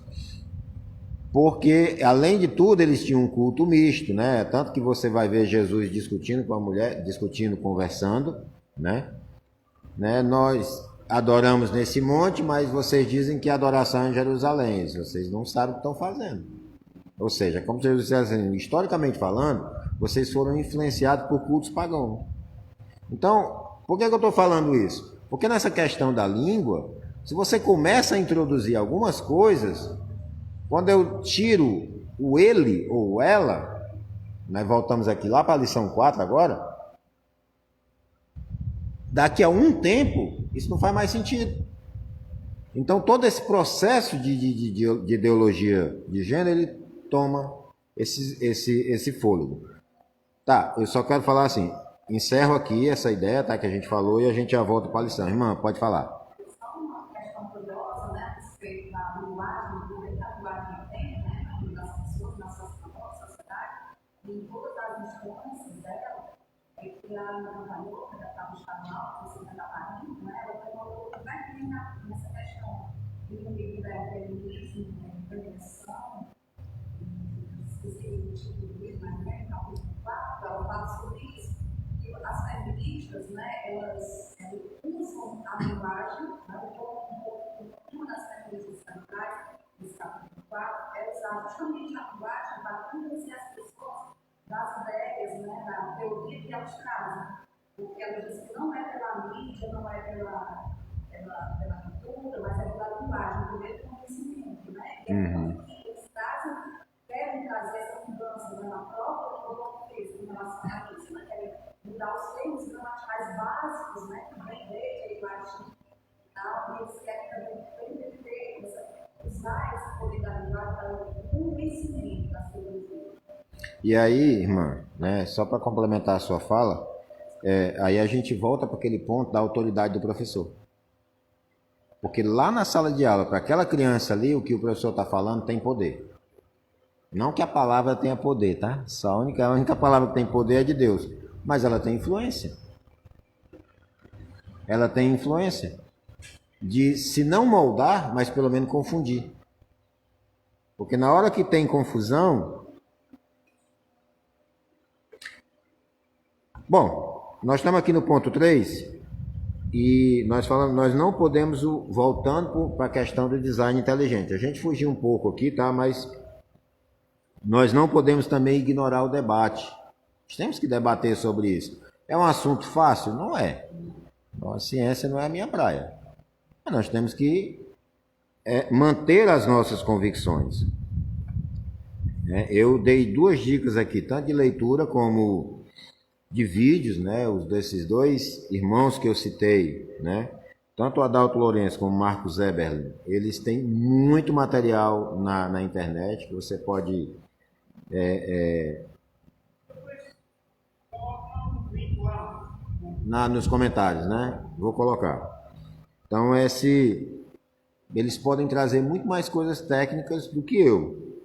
A: porque além de tudo eles tinham um culto misto, né? Tanto que você vai ver Jesus discutindo com a mulher, conversando, né? Nós adoramos nesse monte, mas vocês dizem que a adoração é em Jerusalém, vocês não sabem o que estão fazendo. Ou seja, como Jesus disse assim, historicamente falando, vocês foram influenciados por cultos pagãos. Então, por que eu estou falando isso? Porque nessa questão da língua, se você começa a introduzir algumas coisas, quando eu tiro o ele ou ela, nós voltamos aqui lá para a lição 4 agora, daqui a um tempo, isso não faz mais sentido. Então, todo esse processo de ideologia de gênero, ele toma esse fôlego. Tá, eu só quero falar assim, encerro aqui essa ideia, tá, que a gente falou, e a gente já volta para a lição. Irmã, pode falar.
D: Só uma questão curiosa, né, a respeito da linguagem, do poder da linguagem que tem, né, na vida das pessoas, na sociedade, e em todas as instâncias dela, é que a Ana Louca, da Cabo Estadual, que você está falando, né, ela colocou bem nessa questão do inimigo da feminismo, da intervenção, esqueci o tipo de livro, mas né, ela fala sobre isso. E as feministas, né, elas usam a linguagem, né, uma das feministas centrais, nesse capítulo 4, é usar justamente a linguagem para convencer as pessoas das ideias, né, da teoria que elas trazem. Porque ela diz que não é pela mídia, não é pela cultura, mas é pela linguagem, pelo conhecimento, né? E eles trazem, querem trazer essa mudança na própria portuguesa em relação a isso, né? Querem mudar os termos gramaticais básicos, né? Que vem desde a latim e tal, e eles querem também usar esse poder da linguagem para o convencimento das pessoas.
A: E aí, irmã, né, só para complementar a sua fala, aí a gente volta para aquele ponto da autoridade do professor. Porque lá na sala de aula, para aquela criança ali, o que o professor está falando tem poder. Não que a palavra tenha poder, tá? Só a única palavra que tem poder é de Deus. Mas ela tem influência. Ela tem influência de, se não moldar, mas pelo menos confundir. Porque na hora que tem confusão... Bom, nós estamos aqui no ponto 3 e nós não podemos, voltando para a questão do design inteligente. A gente fugiu um pouco aqui, tá? Mas nós não podemos também ignorar o debate. Nós temos que debater sobre isso. É um assunto fácil? Não é. A ciência não é a minha praia. Mas nós temos que manter as nossas convicções. Eu dei 2 dicas aqui, tanto de leitura como de vídeos, né, desses 2 irmãos que eu citei, né, tanto o Adalto Lourenço como o Marcos Eberlin, eles têm muito material na internet que você pode nos comentários, né, vou colocar. Então eles podem trazer muito mais coisas técnicas do que eu,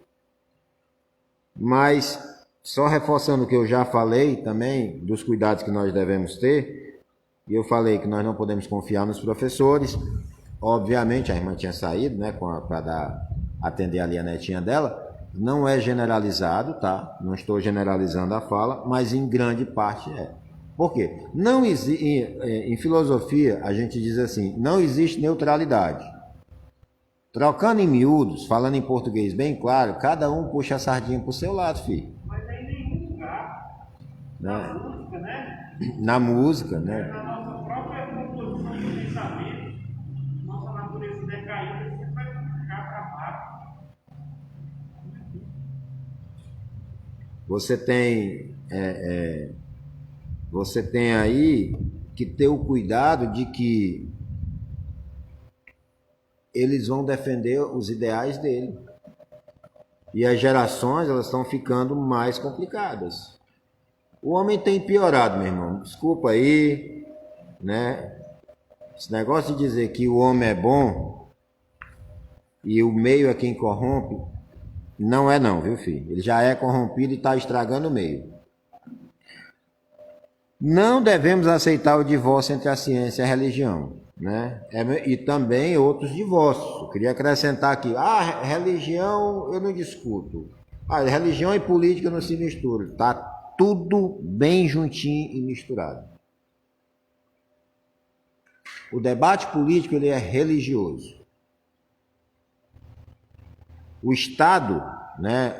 A: mas só reforçando o que eu já falei também, dos cuidados que nós devemos ter, e eu falei que nós não podemos confiar nos professores. Obviamente, a irmã tinha saído, né, para atender ali a netinha dela. Não é generalizado, tá? Não estou generalizando a fala, mas em grande parte é. Por quê? Em filosofia, a gente diz assim, não existe neutralidade. Trocando em miúdos, falando em português bem claro, cada um puxa a sardinha pro seu lado, filho.
B: Mas aí em nenhum lugar, na música, né?
A: Na música, né?
B: Na nossa própria composição de pensamento, nossa natureza decaída sempre vai ficar para baixo.
A: Você tem aí que ter o cuidado de que eles vão defender os ideais dele. E as gerações, elas estão ficando mais complicadas. O homem tem piorado, meu irmão. Desculpa aí, né? Esse negócio de dizer que o homem é bom e o meio é quem corrompe, não é não, viu, filho? Ele já é corrompido e está estragando o meio. Não devemos aceitar o divórcio entre a ciência e a religião, né? E também outros divórcios. Eu queria acrescentar aqui, religião eu não discuto. Religião e política não se misturam. Tá tudo bem juntinho e misturado. O debate político ele é religioso. O Estado, né?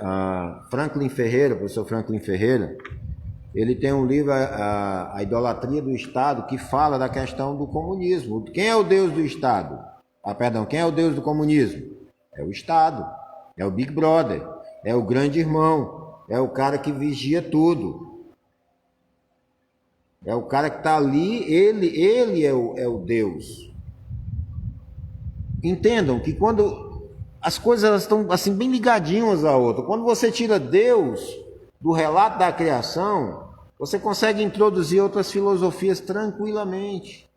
A: Franklin Ferreira, professor Franklin Ferreira, ele tem um livro, a Idolatria do Estado, que fala da questão do comunismo. Quem é o Deus do Estado? Quem é o Deus do comunismo? É o Estado, é o Big Brother, é o grande irmão, é o cara que vigia tudo. É o cara que está ali, ele é o Deus. Entendam que quando as coisas elas estão assim bem ligadinhas umas à outra, quando você tira Deus do relato da criação, você consegue introduzir outras filosofias tranquilamente.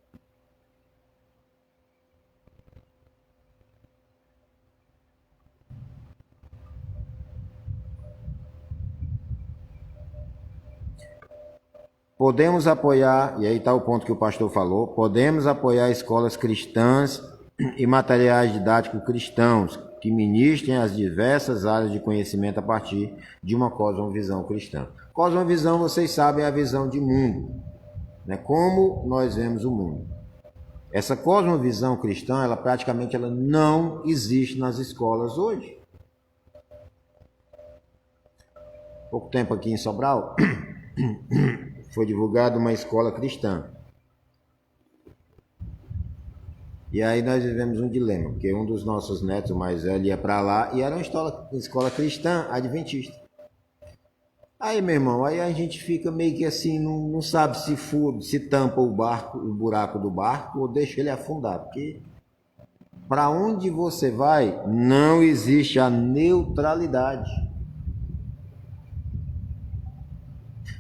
A: Podemos apoiar, e aí está o ponto que o pastor falou, podemos apoiar escolas cristãs e materiais didáticos cristãos que ministrem as diversas áreas de conhecimento a partir de uma cosmovisão cristã. Cosmovisão, vocês sabem, é a visão de mundo, né? Como nós vemos o mundo. Essa cosmovisão cristã, ela praticamente não existe nas escolas hoje. Pouco tempo aqui em Sobral, foi divulgada uma escola cristã. E aí nós vivemos um dilema, porque um dos nossos netos mais velho ia para lá e era uma escola cristã adventista. Aí, meu irmão, aí a gente fica meio que assim, não sabe se tampa o buraco do barco ou deixa ele afundar, porque para onde você vai, não existe a neutralidade.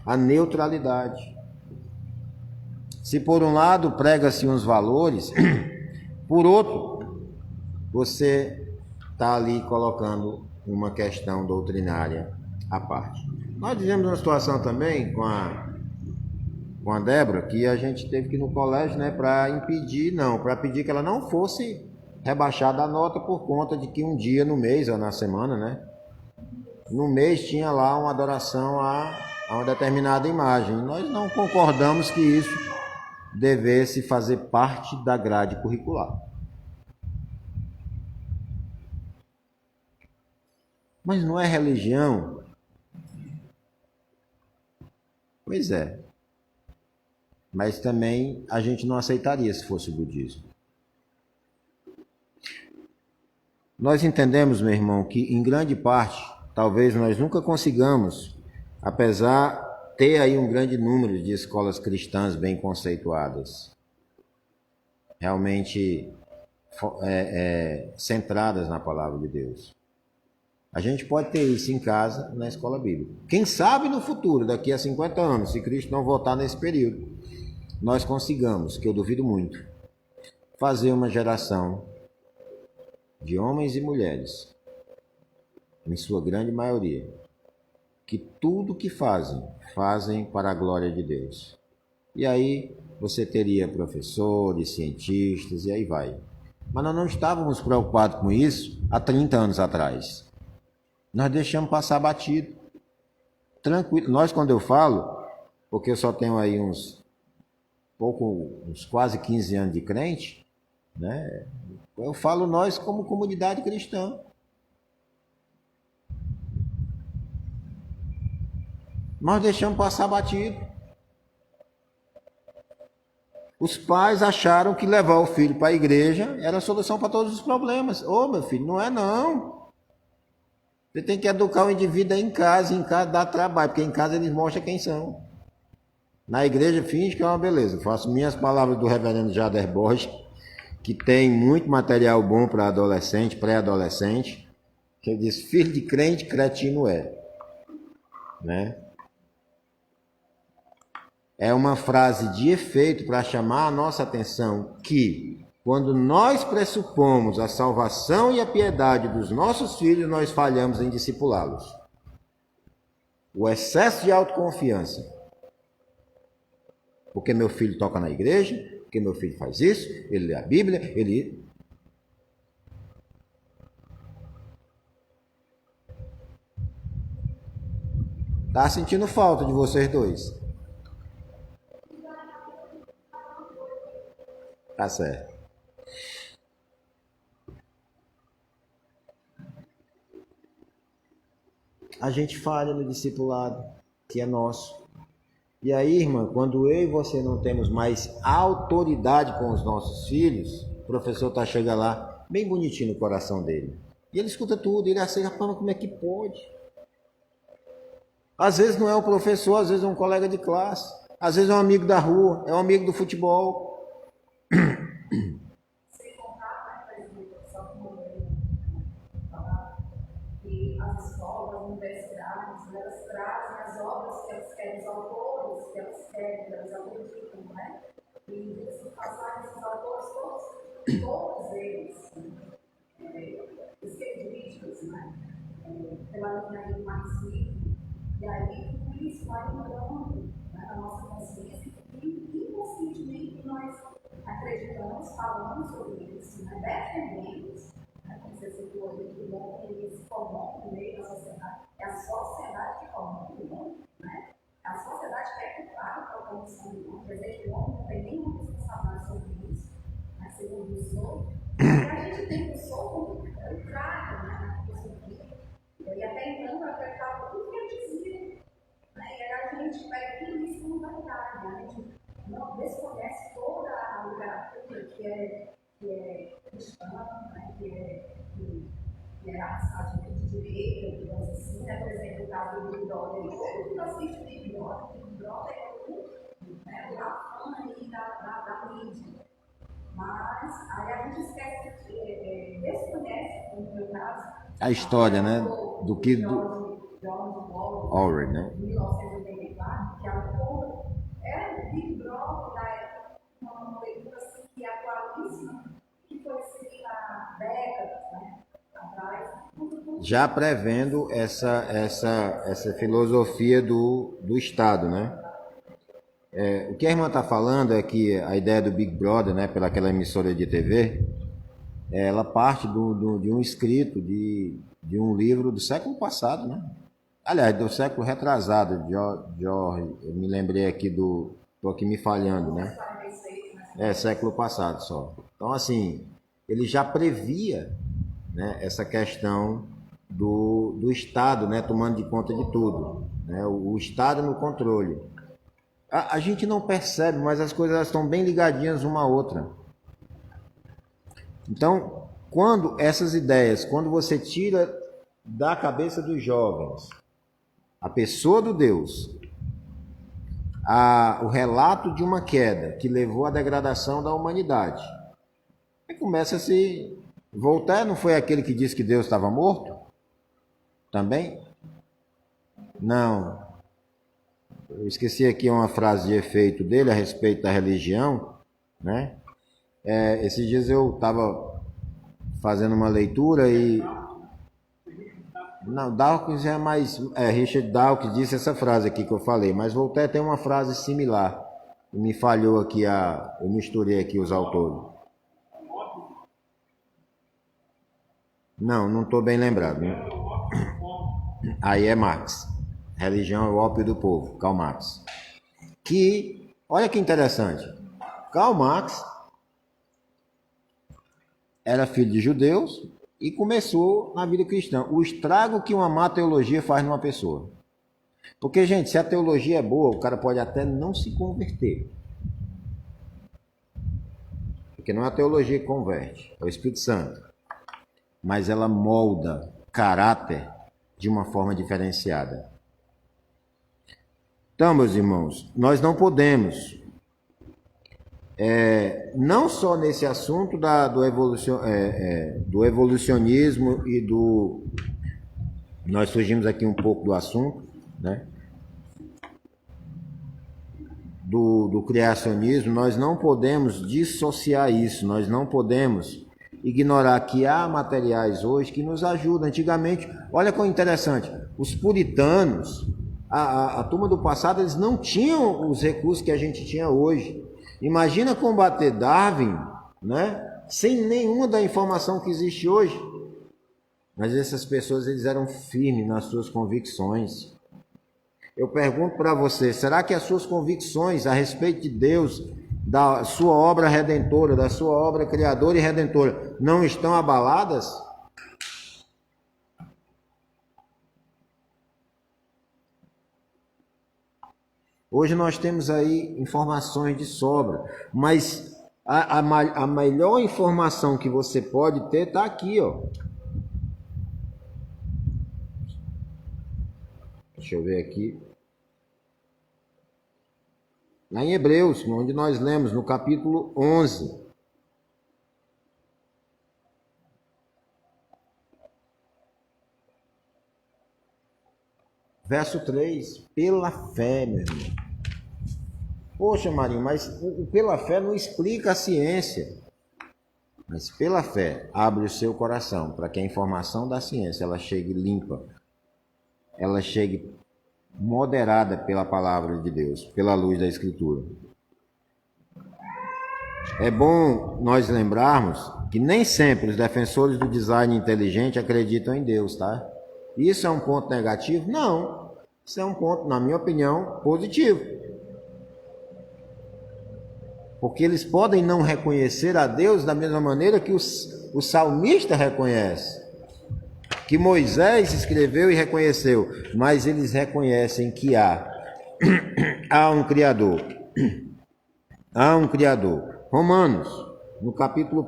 A: A neutralidade. Se por um lado prega-se uns valores, por outro, você está ali colocando uma questão doutrinária à parte. Nós vivemos uma situação também com a Débora, que a gente teve que ir no colégio, né, para pedir que ela não fosse rebaixada a nota por conta de que um dia no mês, ou na semana, né, no mês tinha lá uma adoração a uma determinada imagem. Nós não concordamos que isso devesse fazer parte da grade curricular. Mas não é religião? Pois é. Mas também a gente não aceitaria se fosse o budismo. Nós entendemos, meu irmão, que em grande parte, talvez nós nunca consigamos, apesar ter aí um grande número de escolas cristãs bem conceituadas, realmente centradas na palavra de Deus. A gente pode ter isso em casa, na escola bíblica. Quem sabe no futuro, daqui a 50 anos, se Cristo não voltar nesse período, nós consigamos, que eu duvido muito, fazer uma geração de homens e mulheres, em sua grande maioria, que tudo que fazem para a glória de Deus. E aí você teria professores, cientistas, e aí vai. Mas nós não estávamos preocupados com isso há 30 anos atrás. Nós deixamos passar batido. Tranquilo. Nós, quando eu falo, porque eu só tenho aí uns quase 15 anos de crente, né? Eu falo nós como comunidade cristã. Nós deixamos passar batido. Os pais acharam que levar o filho para a igreja era a solução para todos os problemas. Ô, meu filho, não é não. Você tem que educar o indivíduo aí em casa dá trabalho, porque em casa eles mostram quem são. Na igreja finge que é uma beleza. Faço minhas palavras do reverendo Jader Borges, que tem muito material bom para adolescente, pré-adolescente, que ele diz, filho de crente, cretino é. Né? É uma frase de efeito para chamar a nossa atenção que, quando nós pressupomos a salvação e a piedade dos nossos filhos, nós falhamos em discipulá-los. O excesso de autoconfiança. Porque meu filho toca na igreja, porque meu filho faz isso, ele lê a Bíblia, ele... Tá sentindo falta de vocês dois. Tá certo. A gente falha no discipulado, que é nosso. E aí, irmã, quando eu e você não temos mais autoridade com os nossos filhos, o professor tá chega lá, bem bonitinho no coração dele. E ele escuta tudo, ele aceita, como é que pode? Às vezes não é o professor, às vezes é um colega de classe, às vezes é um amigo da rua, é um amigo do futebol.
D: Sem contar, por exemplo, só como falar que as escolas, as universidades, elas trazem as obras que elas querem, os autores que elas querem, que elas acreditam, né? E se passar esses autores todos eles, esquerdistas, né? Pela linha do marxismo. E aí, tudo isso vai mudando, né, a nossa consciência e inconscientemente nós acreditamos, falamos sobre isso, né, defendemos, né, como você citou ali, que o homem ele se corrompe no meio da sociedade. É a sociedade que corrompe o homem, né? É a sociedade que é culpada pela corrupção do homem. Quer dizer, que o homem não tem nenhuma responsabilidade sobre isso, né, segundo o Sou. E a gente tem o Sou como o cara, né, na filosofia. E até então eu acreditava tudo que ele dizia. Né? E aí a gente pega tudo isso como verdade. A gente não desconhece toda a literatura que é cristã, né? que é a gente de direita, digamos assim. Né? Por exemplo, o caso do Big Brother. Todo mundo assiste o Big Brother. O Big Brother é a fama aí da mídia. Mas aí a gente esquece que desconhece, no meu caso,
A: A história, né? Do que do
D: Orwell, né? 1984, que era o Big Brother da época, uma leitura assim, que é atualíssima, que foi seguida há décadas, né? Atrás.
A: Já prevendo essa filosofia do Estado, né? O que a irmã está falando é que a ideia do Big Brother, né, pelaquela emissora de TV, ela parte de um escrito de um livro do século passado, né? Aliás, do século retrasado, eu me lembrei aqui estou aqui me falhando, né? Século passado só. Então, assim, ele já previa, né, essa questão do Estado, né, tomando de conta de tudo, né? O Estado no controle. A gente não percebe, mas as coisas estão bem ligadinhas uma à outra. Então, quando você tira da cabeça dos jovens a pessoa do Deus, o relato de uma queda que levou à degradação da humanidade, aí começa a se... Voltaire não foi aquele que disse que Deus estava morto? Também? Não. Eu esqueci aqui uma frase de efeito dele a respeito da religião, né? Esses dias eu estava fazendo uma leitura e... Não, Dawkins é mais... Richard Dawkins disse essa frase aqui que eu falei, mas Voltaire tem uma frase similar. Me falhou aqui, eu misturei aqui os autores. Não estou bem lembrado. Né? Aí é Marx. Religião é o ópio do povo, Karl Marx. que, olha que interessante, Karl Marx era filho de judeus e começou na vida cristã. O estrago que uma má teologia faz numa pessoa. Porque, gente, se a teologia é boa, o cara pode até não se converter. Porque não é a teologia que converte, é o Espírito Santo. Mas ela molda caráter de uma forma diferenciada. Então, meus irmãos, nós não podemos, não só nesse assunto do evolucionismo e do... Nós fugimos aqui um pouco do assunto, né? Do criacionismo, nós não podemos dissociar isso, nós não podemos ignorar que há materiais hoje que nos ajudam. Antigamente, olha que interessante, os puritanos, a turma do passado, eles não tinham os recursos que a gente tinha hoje. Imagina combater Darwin, né, sem nenhuma da informação que existe hoje. Mas essas pessoas, eles eram firmes nas suas convicções. Eu pergunto para você, será que as suas convicções a respeito de Deus, da sua obra redentora, da sua obra criadora e redentora, não estão abaladas? Hoje nós temos aí informações de sobra, mas a melhor informação que você pode ter está aqui, ó. Deixa eu ver aqui. Lá em Hebreus, onde nós lemos, no capítulo 11. Verso 3. Pela fé, meu irmão. Poxa, Marinho, mas pela fé não explica a ciência. Mas pela fé, abre o seu coração para que a informação da ciência ela chegue limpa. Ela chegue moderada pela palavra de Deus, pela luz da Escritura. É bom nós lembrarmos que nem sempre os defensores do design inteligente acreditam em Deus, tá? Isso é um ponto negativo? Não. Isso é um ponto, na minha opinião, positivo. Porque eles podem não reconhecer a Deus da mesma maneira que o salmista reconhece. Que Moisés escreveu e reconheceu, mas eles reconhecem que há um Criador. Há um Criador. Romanos, no capítulo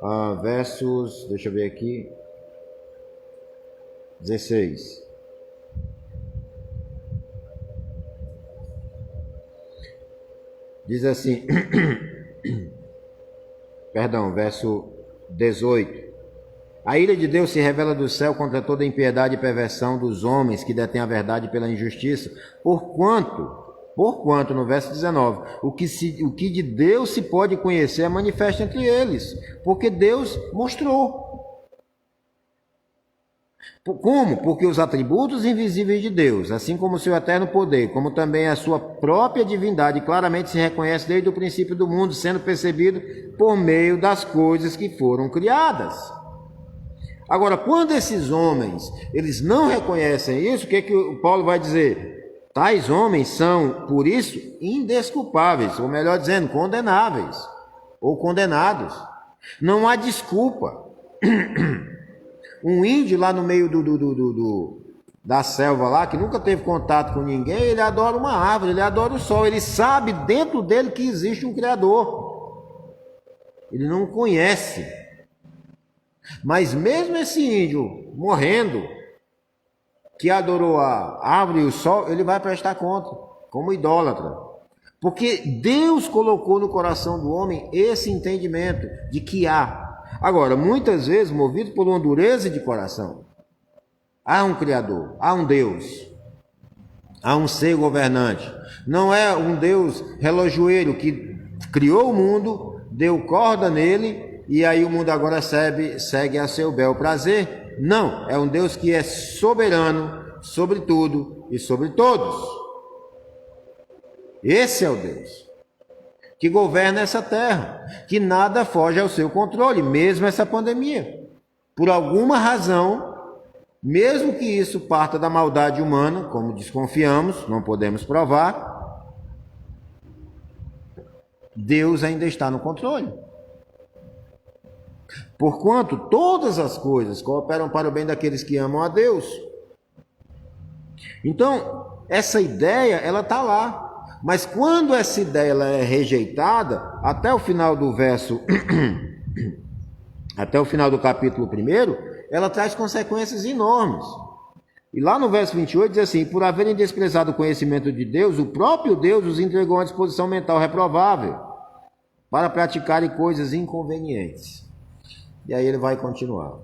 A: 1, versos, deixa eu ver aqui, 16. Diz assim, perdão, verso 18. A ira de Deus se revela do céu contra toda a impiedade e perversão dos homens que detêm a verdade pela injustiça, porquanto, no verso 19, o que de Deus se pode conhecer é manifesto entre eles, porque Deus mostrou. Como? Porque os atributos invisíveis de Deus, assim como o seu eterno poder, como também a sua própria divindade, claramente se reconhece desde o princípio do mundo, sendo percebido por meio das coisas que foram criadas. Agora, quando esses homens, eles não reconhecem isso, o que o Paulo vai dizer? Tais homens são, por isso, indesculpáveis, ou melhor dizendo, condenáveis, ou condenados. Não há desculpa. Um índio lá no meio da selva lá, que nunca teve contato com ninguém, ele adora uma árvore, ele adora o sol, ele sabe dentro dele que existe um Criador. Ele não conhece. Mas mesmo esse índio morrendo, que adorou a árvore e o sol, ele vai prestar conta, como idólatra. Porque Deus colocou no coração do homem esse entendimento de que há. Agora, muitas vezes, movido por uma dureza de coração, há um Criador, há um Deus, há um ser governante. Não é um Deus relojoeiro que criou o mundo, deu corda nele, e aí o mundo agora segue a seu bel prazer. Não, é um Deus que é soberano sobre tudo e sobre todos. Esse é o Deus que governa essa terra, que nada foge ao seu controle, mesmo essa pandemia. Por alguma razão, mesmo que isso parta da maldade humana, como desconfiamos, não podemos provar, Deus ainda está no controle. Porquanto todas as coisas cooperam para o bem daqueles que amam a Deus. Então, essa ideia, ela está lá. Mas quando essa ideia ela é rejeitada, até o final do verso, até o final do capítulo 1, ela traz consequências enormes. E lá no verso 28 diz assim: por haverem desprezado o conhecimento de Deus, o próprio Deus os entregou a uma disposição mental reprovável para praticarem coisas inconvenientes. E aí ele vai continuar. O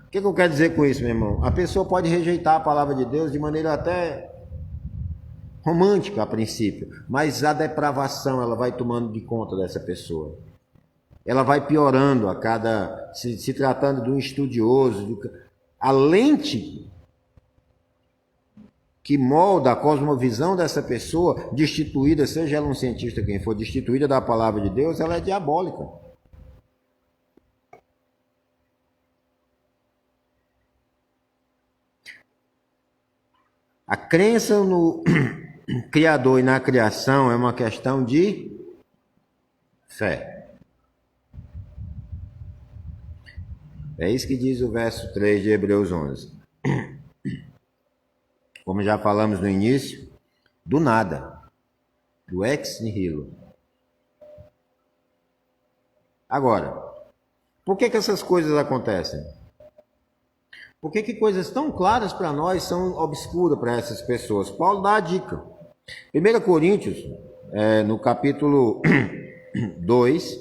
A: que eu quero dizer com isso, meu irmão? A pessoa pode rejeitar a palavra de Deus de maneira até romântica a princípio, mas a depravação ela vai tomando de conta dessa pessoa. Ela vai piorando a cada... Se tratando de um estudioso, a lente que molda a cosmovisão dessa pessoa, destituída, seja ela um cientista quem for, destituída da palavra de Deus, ela é diabólica. A crença no Criador e na criação é uma questão de fé. É isso que diz o verso 3 de Hebreus 11. Como já falamos no início, do nada, do ex nihilo. Agora, por que essas coisas acontecem? Por que coisas tão claras para nós são obscuras para essas pessoas? Paulo dá a dica. 1 Coríntios, no capítulo 2,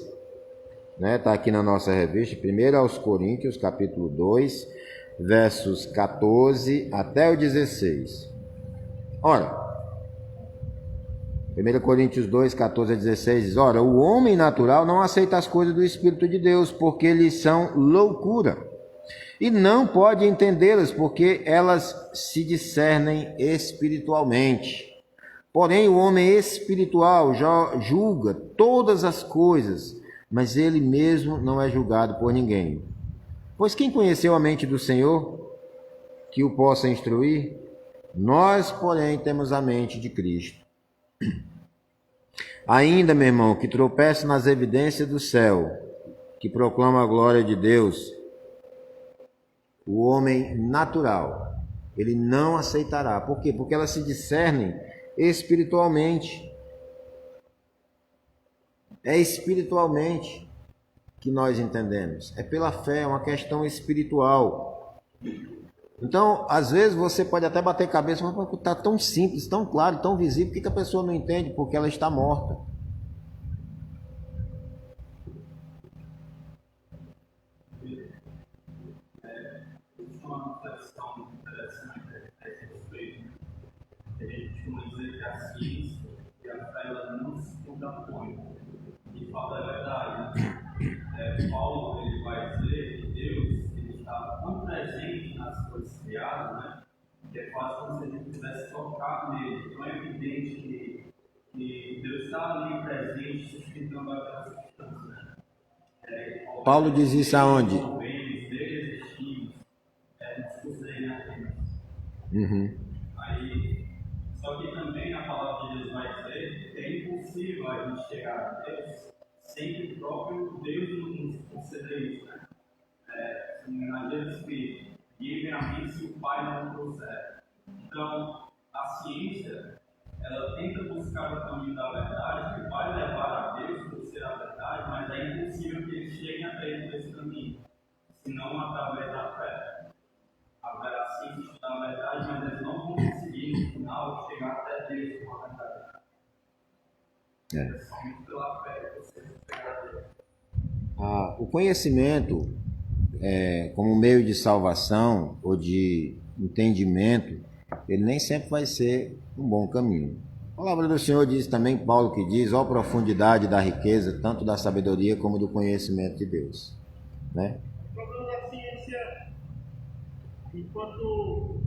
A: está aqui na nossa revista, 1 aos Coríntios, capítulo 2, versos 14 até o 16. Ora, 1 Coríntios 2, 14 a 16 diz: ora, o homem natural não aceita as coisas do Espírito de Deus, porque lhes são loucura, e não pode entendê-las, porque elas se discernem espiritualmente. Porém, o homem espiritual julga todas as coisas, mas ele mesmo não é julgado por ninguém. Pois quem conheceu a mente do Senhor, que o possa instruir? Nós, porém, temos a mente de Cristo. Ainda, meu irmão, que tropece nas evidências do céu, que proclama a glória de Deus, o homem natural, ele não aceitará. Por quê? Porque elas se discernem espiritualmente. É espiritualmente que nós entendemos. É pela fé, é uma questão espiritual. Então, às vezes você pode até bater cabeça, mas está tão simples, tão claro, tão visível, por que a pessoa não entende? Porque ela está morta.
C: Uma reflexão interessante a esse respeito. A gente costuma dizer que a ciência e a fé elas não se contrapõem. E fala a verdade. Paulo ele vai dizer que Deus ele está tão presente nas coisas criadas, que é quase como se a gente tivesse tocado nele. Então é evidente que Deus está ali presente, sustentando aquelas questões.
A: Paulo diz isso aonde?
C: Aí, só que também a palavra de Deus vai dizer que é impossível a gente chegar a Deus sem que o próprio Deus nos conceda isso, né? Na Jesus que guiem a mim se o Pai não trouxer. Então, a ciência, ela tenta buscar o caminho da verdade, que vai levar a Deus por ser a verdade, mas é impossível que eles cheguem até ele por esse caminho, senão através da fé. Haverá sim estudar a verdade, mas eles não vão conseguir no final chegar até Deus com a verdade. É somente pela fé que você chegará a Deus.
A: O conhecimento, como meio de salvação ou de entendimento, ele nem sempre vai ser um bom caminho. A palavra do Senhor diz também, Paulo que diz, ó profundidade da riqueza, tanto da sabedoria como do conhecimento de Deus. Né?
B: O problema da ciência, enquanto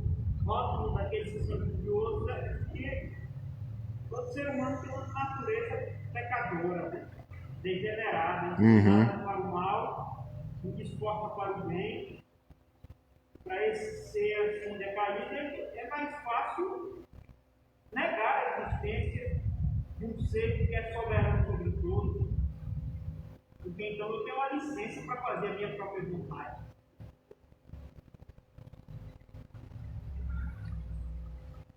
B: rótulo daquele sistema religioso, é que todo ser humano tem uma natureza pecadora, degenerada, inclinada para o mal, indisposta para o bem. para esse ser assim decaído, é mais fácil negar a existência de um ser que é soberano sobre tudo. Porque então eu tenho uma licença para fazer a minha própria vontade.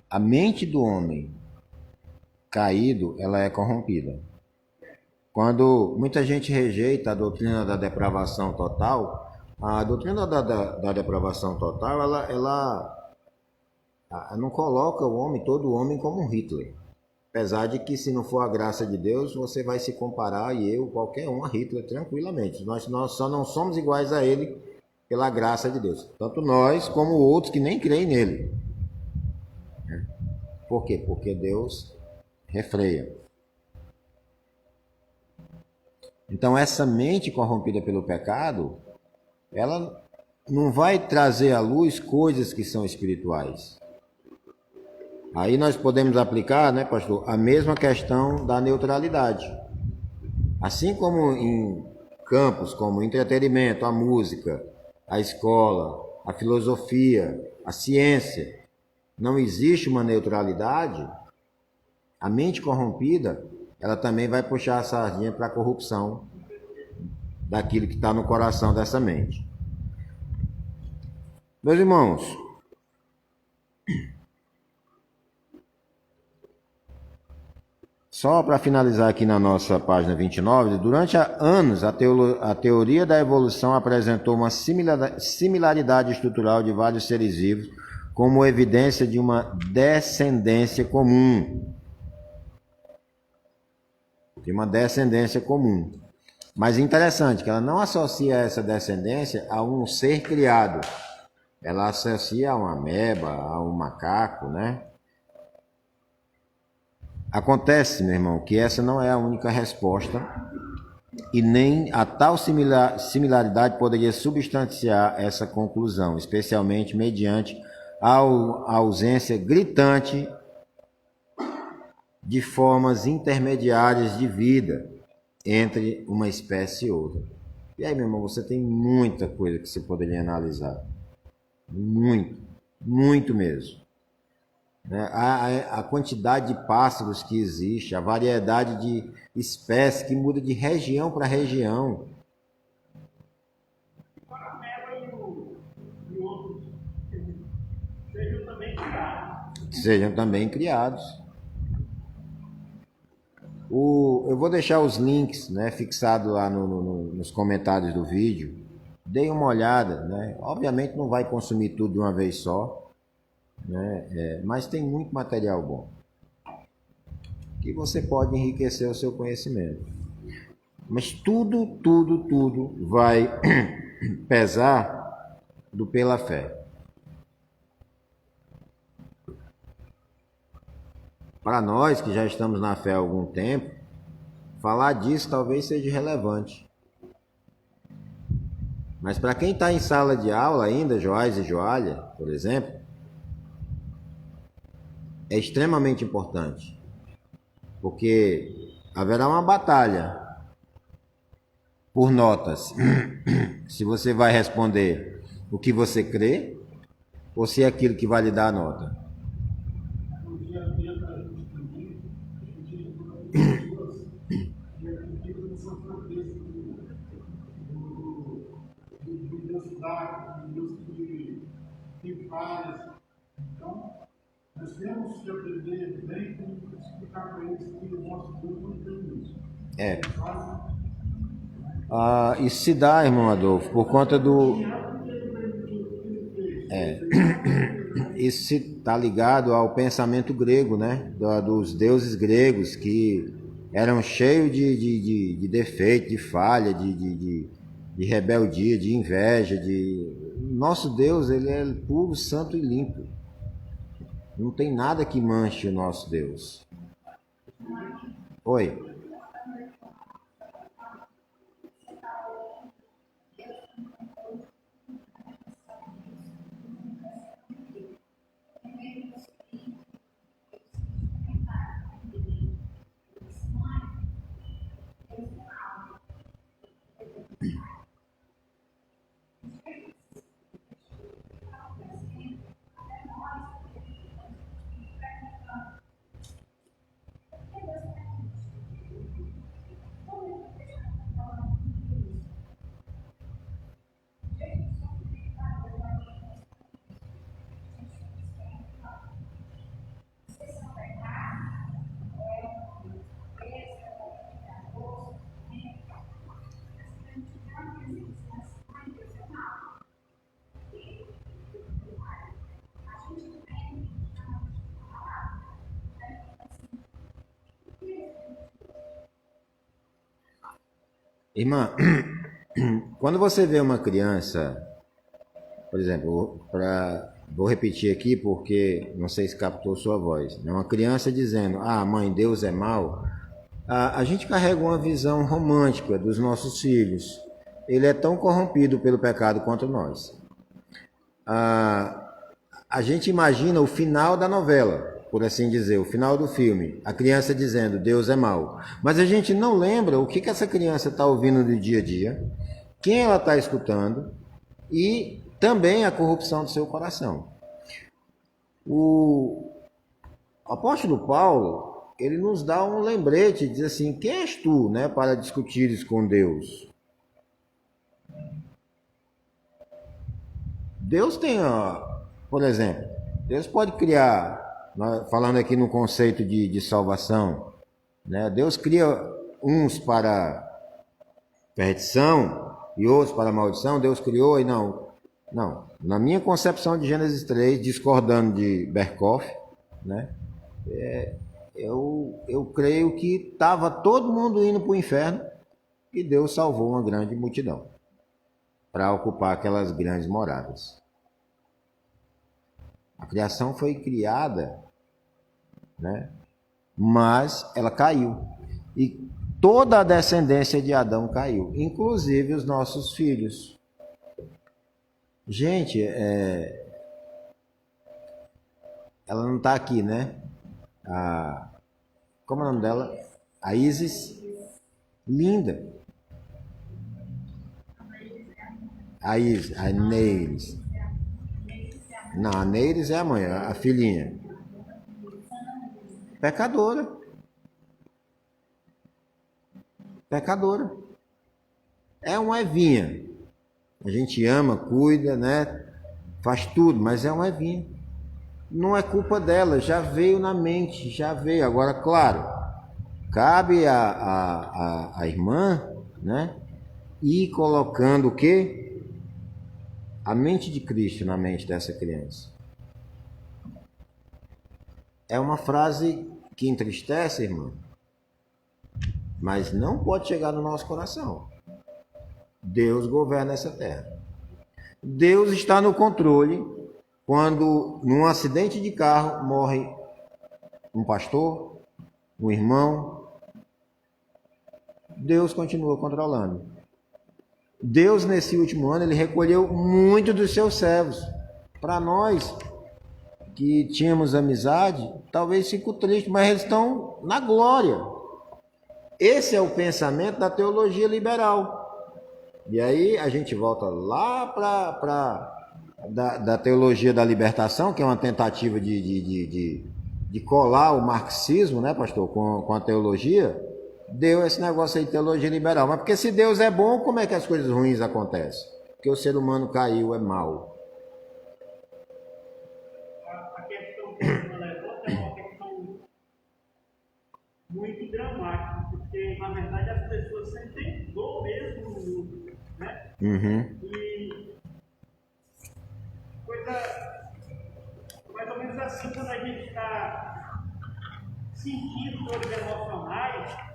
A: A mente do homem caído, ela é corrompida. Quando muita gente rejeita a doutrina da depravação total, a doutrina da depravação total, ela não coloca o homem, todo homem, como um Hitler. Apesar de que, se não for a graça de Deus, você vai se comparar, e eu, qualquer um, a Hitler, tranquilamente. Nós só não somos iguais a ele pela graça de Deus. Tanto nós, como outros que nem creem nele. Por quê? Porque Deus refreia. Então, essa mente corrompida pelo pecado, ela não vai trazer à luz coisas que são espirituais. Aí nós podemos aplicar, né, pastor, a mesma questão da neutralidade. Assim como em campos como o entretenimento, a música, a escola, a filosofia, a ciência, não existe uma neutralidade, a mente corrompida, ela também vai puxar a sardinha para a corrupção daquilo que está no coração dessa mente. Meus irmãos, só para finalizar aqui na nossa página 29, durante anos a teoria da evolução apresentou uma similaridade estrutural de vários seres vivos como evidência de uma descendência comum. Mas interessante que ela não associa essa descendência a um ser criado. Ela associa a uma ameba, a um macaco, né? Acontece, meu irmão, que essa não é a única resposta e nem a tal similaridade poderia substanciar essa conclusão, especialmente mediante a ausência gritante de formas intermediárias de vida entre uma espécie e outra. E aí, meu irmão, você tem muita coisa que você poderia analisar. Muito mesmo. A quantidade de pássaros que existe, a variedade de espécies que muda de região para região.
B: A ameba e outros sejam também criados.
A: Sejam também criados. Eu vou deixar os links, né, fixados lá nos comentários do vídeo. Deem uma olhada, né? Obviamente não vai consumir tudo de uma vez só, né? Mas tem muito material bom que você pode enriquecer o seu conhecimento. Mas tudo vai pesar pela fé. Para nós que já estamos na fé há algum tempo, falar disso talvez seja relevante. Mas para quem está em sala de aula ainda, Joás e Joalha, por exemplo, é extremamente importante. Porque haverá uma batalha por notas. Se você vai responder o que você crê, ou se é aquilo que vai lhe dar a nota.
E: Então, nós temos que aprender bem como explicar para eles que o nosso Deus não tem isso.
A: Isso se dá, irmão Adolfo, por conta do... Isso está ligado ao pensamento grego, né? Dos deuses gregos, que eram cheios de defeito, de falha, de rebeldia, de inveja. Nosso Deus, ele é puro, santo e limpo. Não tem nada que manche o nosso Deus. Oi. Irmã, quando você vê uma criança, por exemplo, vou repetir aqui porque não sei se captou sua voz, né? Uma criança dizendo, mãe, Deus é mau, a gente carrega uma visão romântica dos nossos filhos. Ele é tão corrompido pelo pecado quanto nós. A gente imagina o final da novela, por assim dizer, o final do filme, a criança dizendo Deus é mau. Mas a gente não lembra o que essa criança está ouvindo no dia a dia, quem ela está escutando e também a corrupção do seu coração. O apóstolo Paulo, ele nos dá um lembrete, diz assim, quem és tu, né, para discutires com Deus? Deus tem, por exemplo, Deus pode criar, falando aqui no conceito de salvação, né? Deus cria uns para perdição e outros para maldição, Deus criou e não. Na minha concepção de Gênesis 3, discordando de Berkhoff, né? Eu creio que estava todo mundo indo para o inferno e Deus salvou uma grande multidão para ocupar aquelas grandes moradas. A criação foi criada, né? Mas ela caiu. E toda a descendência de Adão caiu, inclusive os nossos filhos. Gente, ela não está aqui, né? Como é o nome dela? A Isis. Linda. A Isis, a Neiris. Não, a Neiris é a mãe, a filhinha. Pecadora. Pecadora. É uma Evinha. A gente ama, cuida, né? Faz tudo, mas é uma Evinha. Não é culpa dela, já veio na mente, já veio. Agora, claro, cabe a irmã, né? Ir colocando o quê? A mente de Cristo na mente dessa criança. É uma frase que entristece, irmã, mas não pode chegar no nosso coração. Deus governa essa terra. Deus está no controle quando, num acidente de carro, morre um pastor, um irmão. Deus continua controlando. Deus, nesse último ano, ele recolheu muito dos seus servos. Para nós, que tínhamos amizade, talvez fico triste, mas eles estão na glória. Esse é o pensamento da teologia liberal. E aí a gente volta lá da teologia da libertação, que é uma tentativa de colar o marxismo, né, pastor, com a teologia. Deu esse negócio aí de teologia liberal. Mas porque se Deus é bom, como é que as coisas ruins acontecem? Porque o ser humano caiu, é mau.
B: A questão que você levanta é uma questão muito dramática, porque na verdade as pessoas sentem dor mesmo no mundo, né? E coisa mais ou menos assim, quando a gente está sentindo dores emocionais,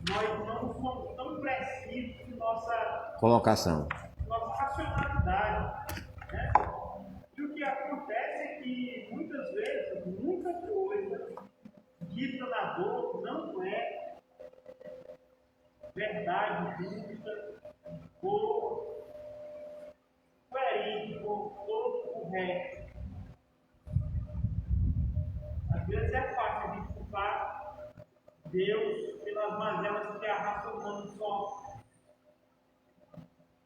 B: nós não somos tão precisos de nossa
A: colocação,
B: nossa racionalidade, né? E o que acontece é que muitas vezes, muita coisa dita na dor não é verdade justa ou verídico ou correto. Às vezes é fácil a gente culpar Deus pelas mazelas que a raça humana sofre.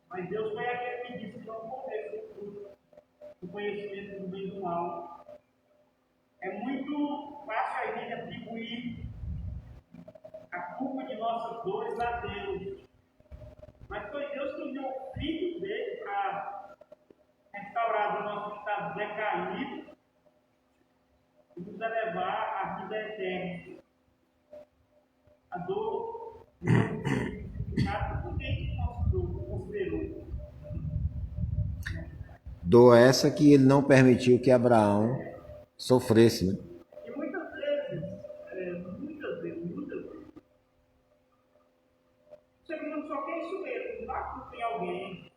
B: Mas Deus foi aquele que disse que não comer o conhecimento do bem e do mal. É muito fácil a gente atribuir a culpa de nossas dores a Deus. Mas foi Deus que deu o Filho dele para restaurar o nosso estado decaído e nos levar à vida eterna. A dor não é significado por que nosso dor considerou.
A: Dor essa que ele não permitiu que Abraão sofresse, né?
B: E muitas vezes, o ser humano alguém.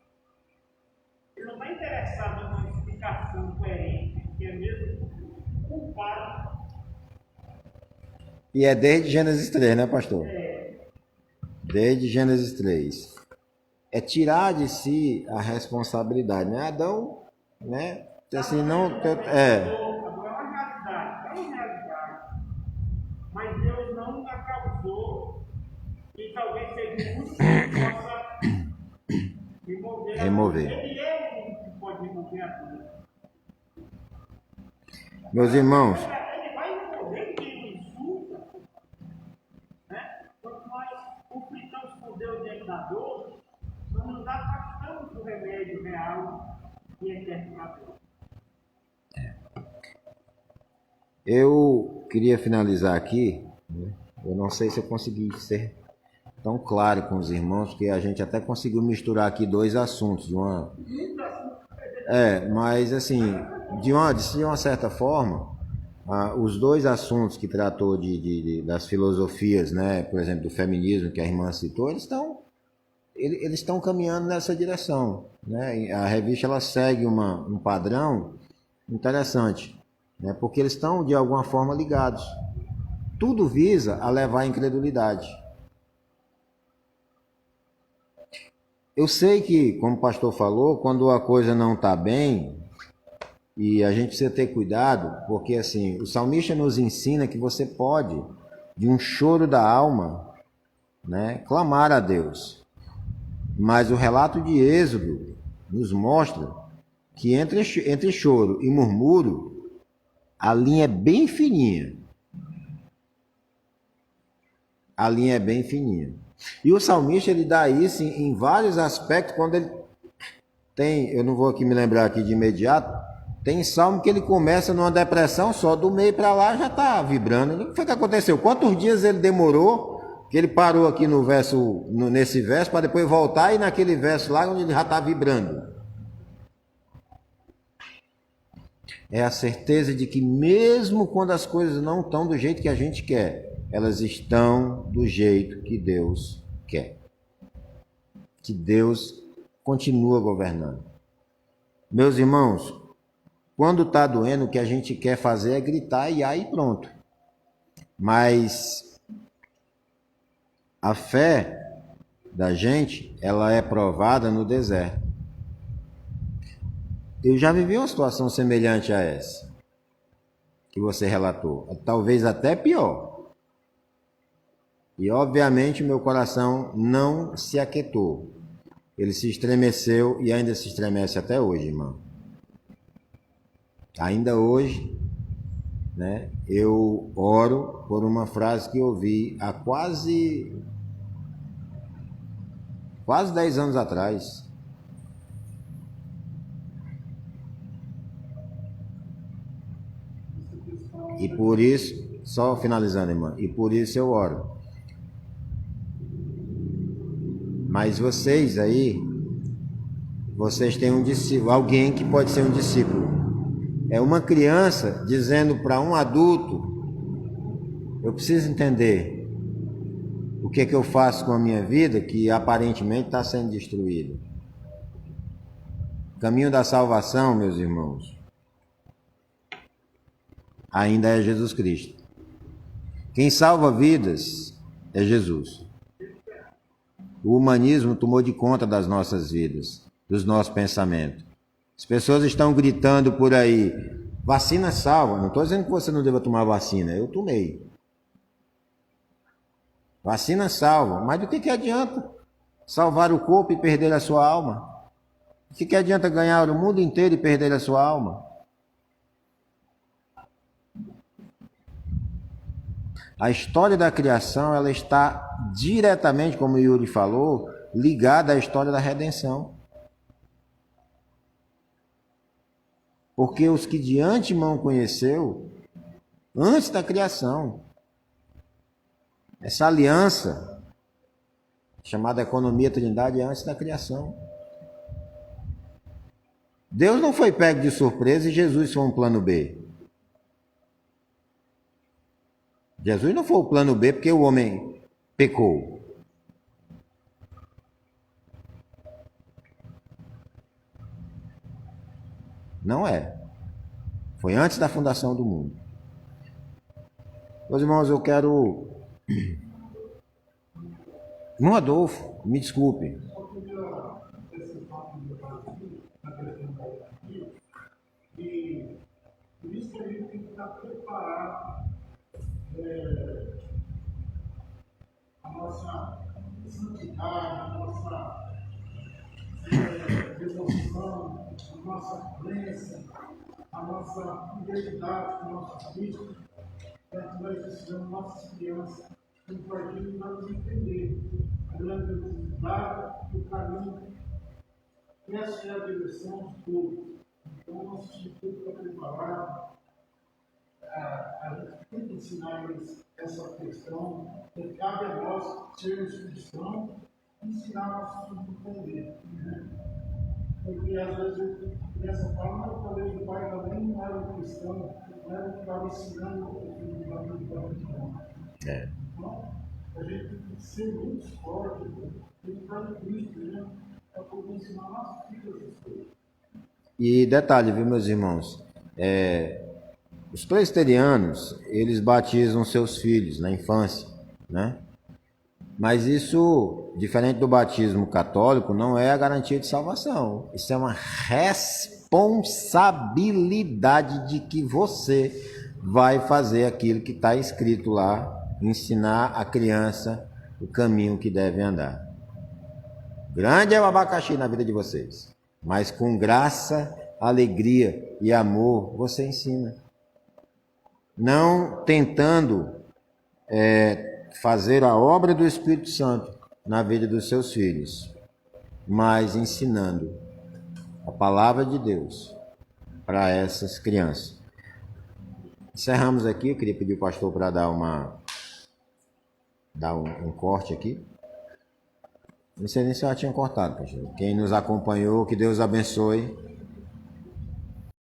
B: Ele não está interessado numa explicação coerente, que é mesmo culpado.
A: E é desde Gênesis 3, né, pastor? Desde Gênesis 3. É tirar de si a responsabilidade, né? Adão, né? Assim, não...
B: Agora é uma realidade. Mas Deus não acabou e talvez seja muito que possa
A: Remover.
B: Ele é o que pode remover a dor.
A: Meus irmãos,
B: Ele vai remover quem insulta, né? Quanto mais conflitamos com Deus dentro da dor, nós nos afastamos do remédio real e eterno da dor.
A: eu queria finalizar aqui, né? Eu não sei se eu consegui ser tão claro com os irmãos, porque a gente até conseguiu misturar aqui dois assuntos. Mas assim, de uma certa forma, os dois assuntos que tratou das filosofias, né, por exemplo, do feminismo que a irmã citou, eles estão caminhando nessa direção, né? A revista ela segue um padrão interessante, né, porque eles estão de alguma forma ligados. Tudo visa a levar à incredulidade. Eu sei que, como o pastor falou, quando a coisa não está bem, e a gente precisa ter cuidado, porque assim, o salmista nos ensina que você pode, de um choro da alma, né, clamar a Deus. Mas o relato de Êxodo nos mostra que entre choro e murmúrio, a linha é bem fininha. A linha é bem fininha. E o salmista, ele dá isso em vários aspectos, quando ele tem, eu não vou aqui me lembrar aqui de imediato, tem salmo que ele começa numa depressão só, do meio para lá já está vibrando. O que foi que aconteceu? Quantos dias ele demorou, que ele parou aqui nesse verso, para depois voltar e naquele verso lá onde ele já está vibrando? É a certeza de que mesmo quando as coisas não estão do jeito que a gente quer, elas estão do jeito que Deus quer. Que Deus continua governando. Meus irmãos, quando está doendo, o que a gente quer fazer é gritar e aí pronto. Mas a fé da gente, ela é provada no deserto. Eu já vivi uma situação semelhante a essa que você relatou, talvez até pior. E obviamente meu coração não se aquietou. Ele se estremeceu e ainda se estremece até hoje, irmão. Ainda hoje, né, eu oro por uma frase que eu ouvi há quase 10 anos atrás. E por isso, só finalizando, irmão, e por isso eu oro. Mas vocês aí, vocês têm um discípulo, alguém que pode ser um discípulo. É uma criança dizendo para um adulto: eu preciso entender o que é que eu faço com a minha vida que aparentemente está sendo destruída. O caminho da salvação, meus irmãos, ainda é Jesus Cristo. Quem salva vidas é Jesus. O humanismo tomou de conta das nossas vidas, dos nossos pensamentos. As pessoas estão gritando por aí: vacina salva. Não estou dizendo que você não deva tomar vacina, eu tomei. Vacina salva, mas do que adianta salvar o corpo e perder a sua alma? O que adianta ganhar o mundo inteiro e perder a sua alma? A história da criação, ela está diretamente, como o Yuri falou, ligada à história da redenção. Porque os que de antemão conheceu, antes da criação, essa aliança, chamada economia trindade, é antes da criação. Deus não foi pego de surpresa e Jesus foi um plano B. Jesus não foi o plano B porque o homem pecou. Não é. Foi antes da fundação do mundo. Meus irmãos, eu quero... Irmão Adolfo, me desculpe.
E: Só queria acrescentar um detalhe na questão da hierarquia, e por isso que a gente tem que estar preparado a nossa santidade, a nossa devoção, a nossa crença, a nossa fidelidade com o nosso Cristo, para que nós ensinamos nossas crianças um partido para nos entender a grande necessidade e o caminho. Essa é a direção de tudo. Então, nosso instituto está preparado. A gente tem que ensinar eles essa questão, que cabe a nós sermos cristãos e ensinar nossos filhos a entender. Né? Porque às vezes a criança fala, mas talvez o pai também não era um cristão, não era o que estava ensinando o filho do cristão. Então, a gente tem que ser muito forte, tem que estar em Cristo, né? Para poder ensinar nossos filhos essas coisas.
A: E detalhe, viu, meus irmãos? Os presbiterianos, eles batizam seus filhos na infância, né? Mas isso, diferente do batismo católico, não é a garantia de salvação. Isso é uma responsabilidade de que você vai fazer aquilo que está escrito lá, ensinar a criança o caminho que deve andar. Grande é o abacaxi na vida de vocês, mas com graça, alegria e amor você ensina. Não tentando fazer a obra do Espírito Santo na vida dos seus filhos, mas ensinando a palavra de Deus para essas crianças. Encerramos aqui. Eu queria pedir o pastor para dar um corte aqui. Não sei nem se eu já tinha cortado, pastor. Quem nos acompanhou, que Deus abençoe.